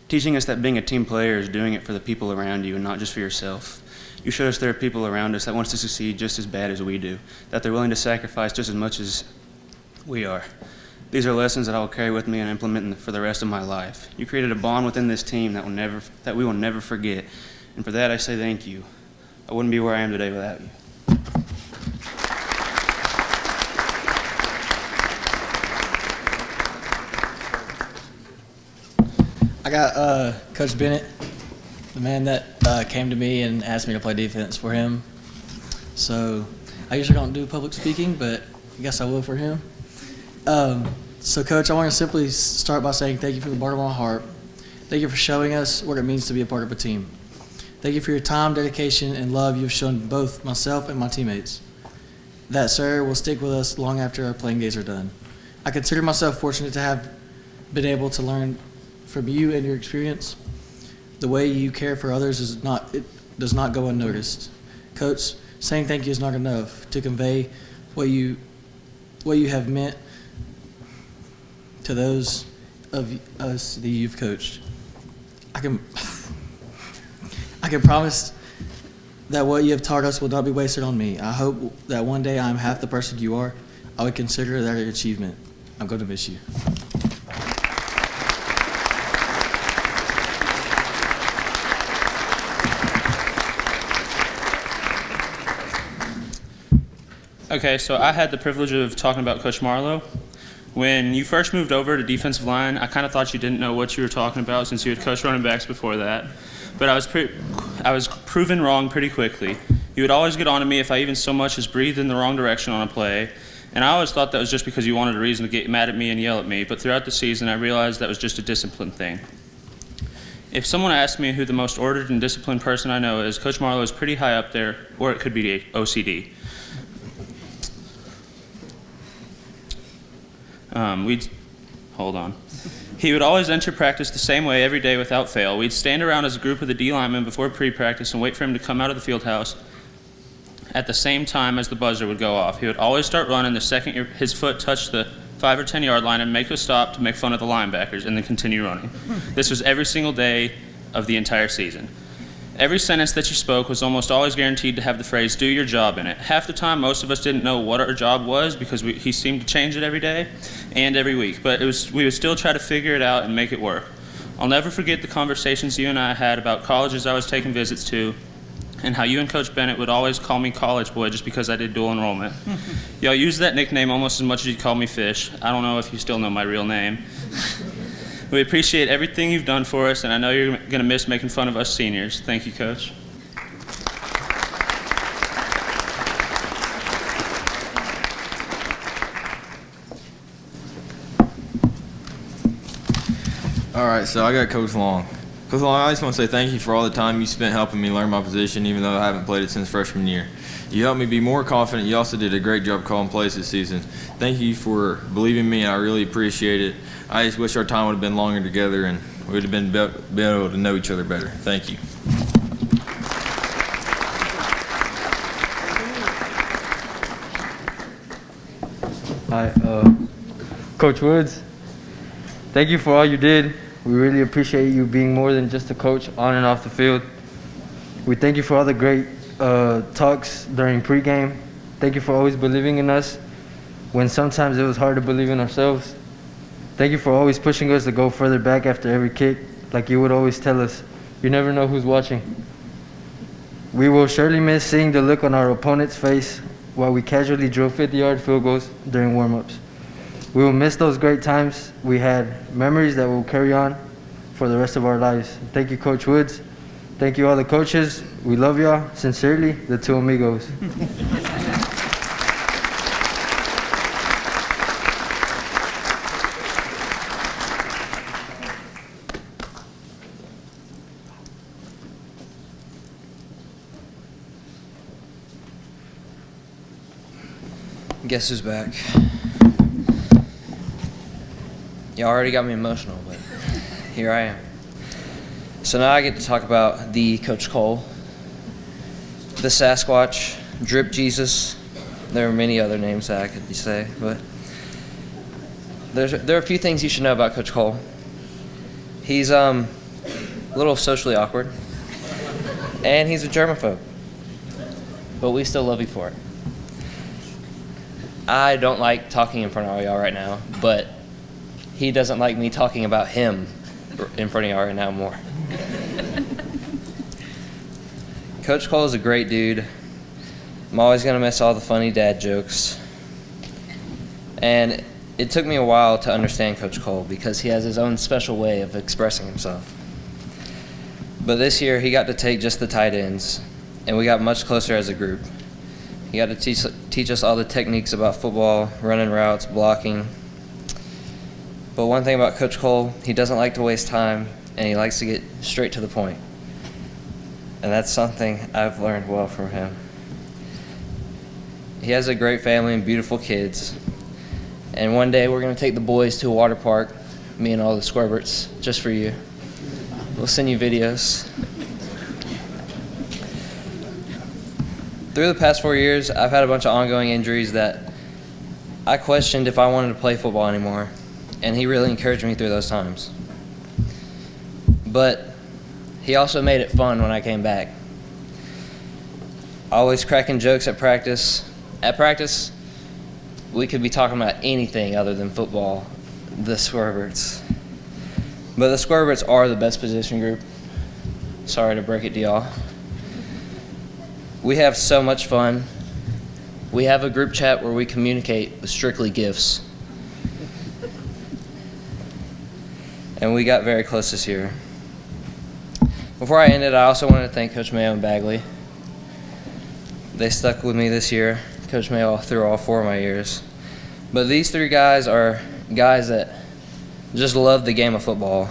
W: Teaching us that being a team player is doing it for the people around you and not just for yourself. You showed us there are people around us that want us to succeed just as bad as we do, that they're willing to sacrifice just as much as we are. These are lessons that I will carry with me and implement for the rest of my life. You created a bond within this team that we will never forget, and for that I say thank you. I wouldn't be where I am today without you.
B: I got Coach Bennett, the man that came to me and asked me to play defense for him. So I usually don't do public speaking, but I guess I will for him. So, Coach, I want to simply start by saying thank you from the bottom of my heart. Thank you for showing us what it means to be a part of a team. Thank you for your time, dedication, and love you've shown both myself and my teammates. That, sir, will stick with us long after our playing days are done. I consider myself fortunate to have been able to learn from you and your experience. The way you care for others does not go unnoticed. Coach, saying thank you is not enough to convey what you have meant to those of us that you've coached. I can promise that what you have taught us will not be wasted on me. I hope that one day I'm half the person you are. I would consider that an achievement. I'm going to miss you.
F: Okay, so I had the privilege of talking about Coach Marlowe. When you first moved over to defensive line, I kind of thought you didn't know what you were talking about since you had coached running backs before that. But I was proven wrong pretty quickly. You would always get on to me if I even so much as breathed in the wrong direction on a play. And I always thought that was just because you wanted a reason to get mad at me and yell at me. But throughout the season, I realized that was just a discipline thing. If someone asked me who the most ordered and disciplined person I know is, Coach Marlowe is pretty high up there, or it could be OCD. Hold on. He would always enter practice the same way every day without fail. We'd stand around as a group of the D linemen before pre-practice and wait for him to come out of the field house at the same time as the buzzer would go off. He would always start running the second his foot touched the 5 or 10 yard line and make a stop to make fun of the linebackers and then continue running. This was every single day of the entire season. Every sentence that you spoke was almost always guaranteed to have the phrase, "do your job" in it. Half the time, most of us didn't know what our job was because he seemed to change it every day and every week, but we would still try to figure it out and make it work. I'll never forget the conversations you and I had about colleges I was taking visits to and how you and Coach Bennett would always call me College Boy just because I did dual enrollment. Y'all used that nickname almost as much as you call me Fish. I don't know if you still know my real name. We appreciate everything you've done for us, and I know you're going to miss making fun of us seniors. Thank you, Coach.
D: All right, so I got Coach Long. Coach Long, I just want to say thank you for all the time you spent helping me learn my position, even though I haven't played it since freshman year. You helped me be more confident. You also did a great job calling plays this season. Thank you for believing in me, and I really appreciate it. I just wish our time would have been longer together, and we would have been able to know each other better. Thank you.
H: Hi, Coach Woods. Thank you for all you did. We really appreciate you being more than just a coach on and off the field. We thank you for all the great talks during pregame. Thank you for always believing in us when sometimes it was hard to believe in ourselves. Thank you for always pushing us to go further back after every kick, like you would always tell us. You never know who's watching. We will surely miss seeing the look on our opponent's face while we casually drill 50-yard field goals during warm-ups. We will miss those great times we had, memories that will carry on for the rest of our lives. Thank you, Coach Woods. Thank you, all the coaches. We love y'all. Sincerely, the two amigos.
R: Guess who's back? Y'all already got me emotional, but here I am. So now I get to talk about the Coach Cole, the Sasquatch, Drip Jesus. There are many other names that I could say, but there are a few things you should know about Coach Cole. He's a little socially awkward, and he's a germaphobe, but we still love you for it. I don't like talking in front of all y'all right now, but he doesn't like me talking about him in front of y'all right now more. Coach Cole is a great dude. I'm always going to miss all the funny dad jokes. And it took me a while to understand Coach Cole because he has his own special way of expressing himself. But this year, he got to take just the tight ends, and we got much closer as a group. He got to teach us all the techniques about football, running routes, blocking. But one thing about Coach Cole, he doesn't like to waste time, and he likes to get straight to the point. And that's something I've learned well from him. He has a great family and beautiful kids. And one day we're going to take the boys to a water park, me and all the Squirberts, just for you. We'll send you videos. Through the past 4 years, I've had a bunch of ongoing injuries that I questioned if I wanted to play football anymore, and he really encouraged me through those times. But he also made it fun when I came back. Always cracking jokes at practice. At practice, we could be talking about anything other than football, the Squirberts. But the Squirberts are the best position group. Sorry to break it to y'all. We have so much fun. We have a group chat where we communicate with strictly gifts. And we got very close this year. Before I end it, I also want to thank Coach Mayo and Bagley. They stuck with me this year. Coach Mayo through all 4 of my years. But these 3 guys are guys that just love the game of football.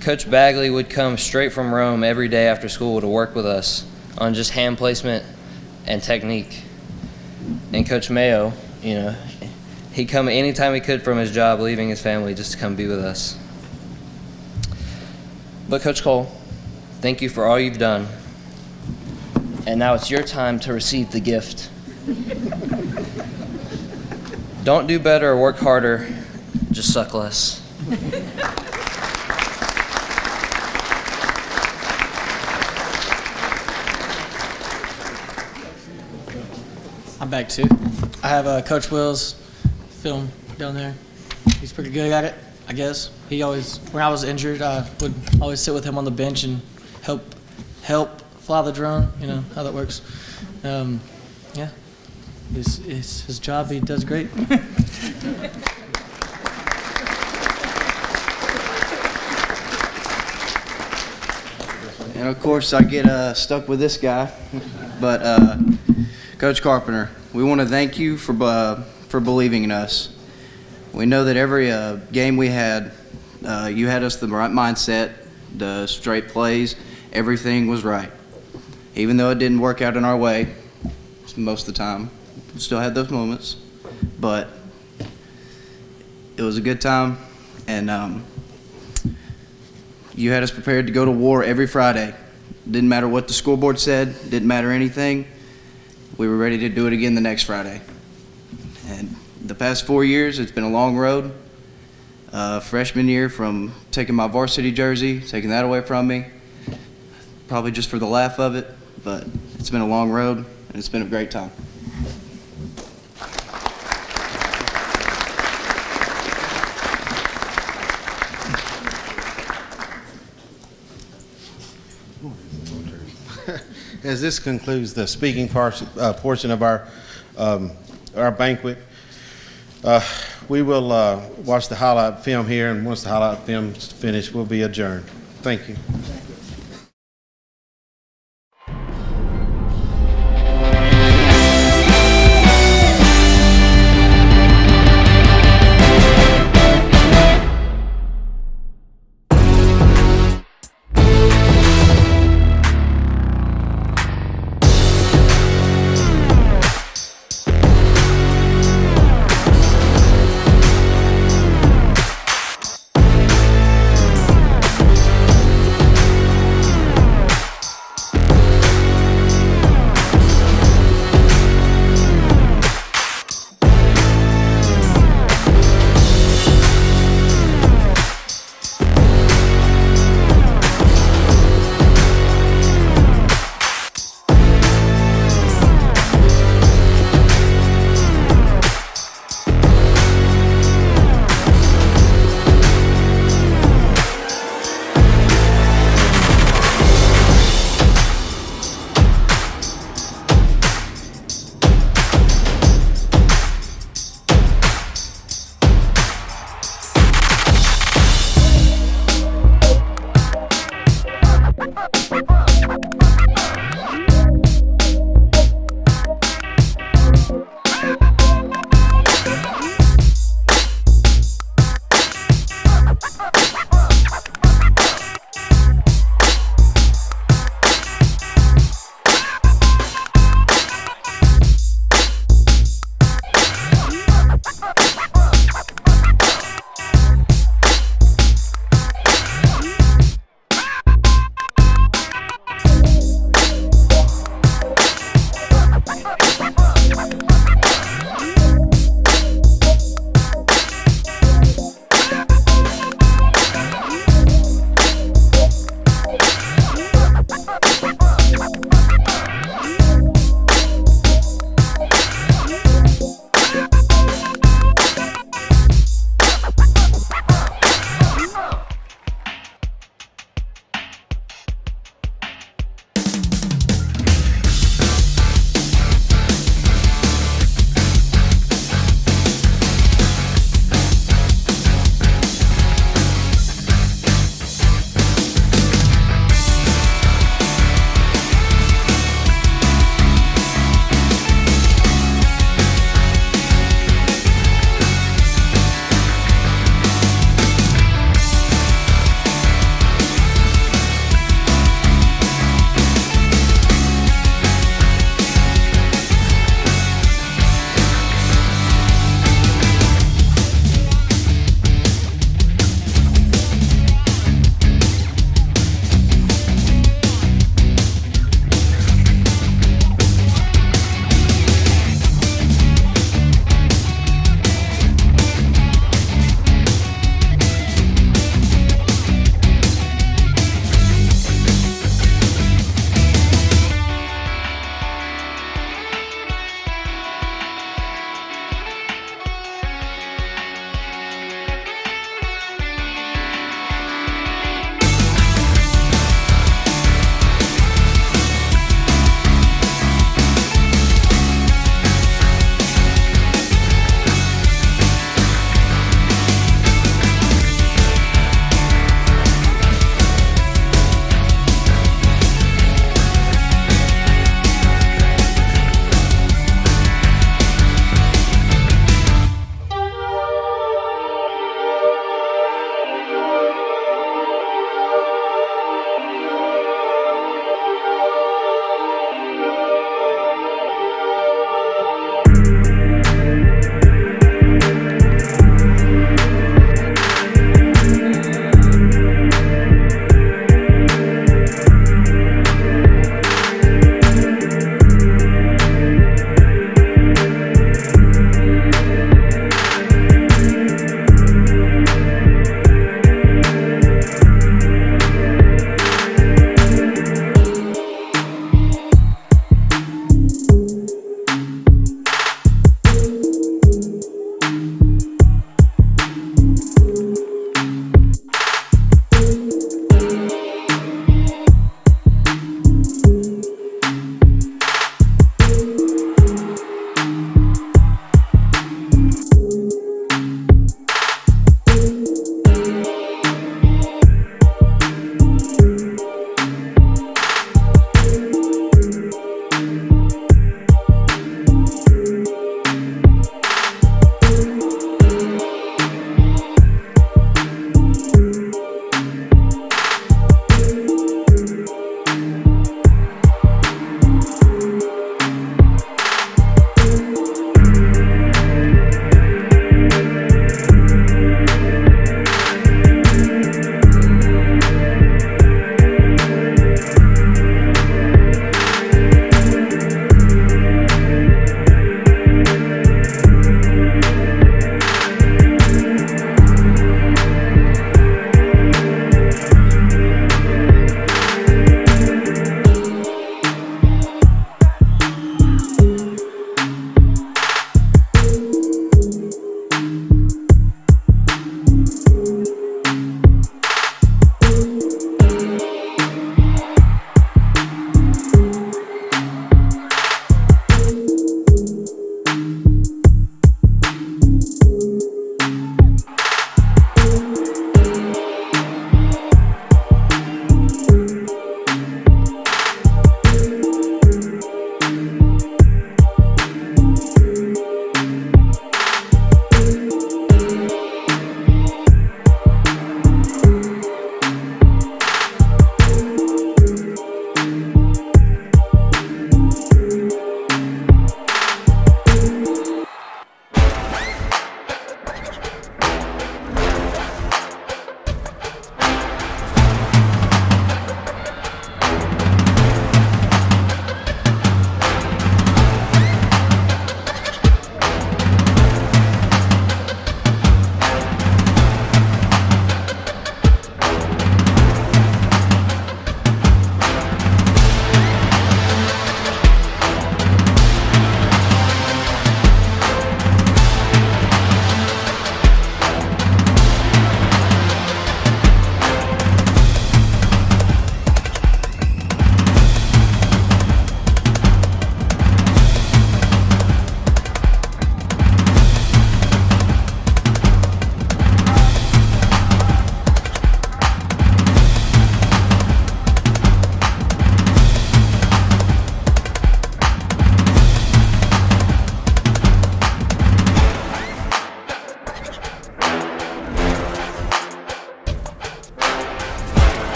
R: Coach Bagley would come straight from Rome every day after school to work with us on just hand placement and technique. And Coach Mayo, he He'd come anytime he could from his job, leaving his family just to come be with us. But Coach Cole, thank you for all you've done. And now it's your time to receive the gift. Don't do better or work harder, just suck less.
B: I'm back too. I have Coach Will's film down there. He's pretty good at it, I guess. He always, when I was injured, I would always sit with him on the bench and help fly the drone. You know how that works. Yeah, it's his job. He does great.
Q: And of course, I get stuck with this guy, but Coach Carpenter, we want to thank you for believing in us. We know that every game we had, you had us the right mindset, the straight plays, everything was right. Even though it didn't work out in our way most of the time, we still had those moments, but it was a good time, and you had us prepared to go to war every Friday. Didn't matter what the scoreboard said, didn't matter anything. We were ready to do it again the next Friday. And the past 4 years, it's been a long road. Freshman year, from taking my varsity jersey, taking that away from me, probably just for the laugh of it, but it's been a long road, and it's been a great time.
A: As this concludes the speaking portion of our banquet, we will watch the highlight film here, and once the highlight film is finished, we'll be adjourned. Thank you.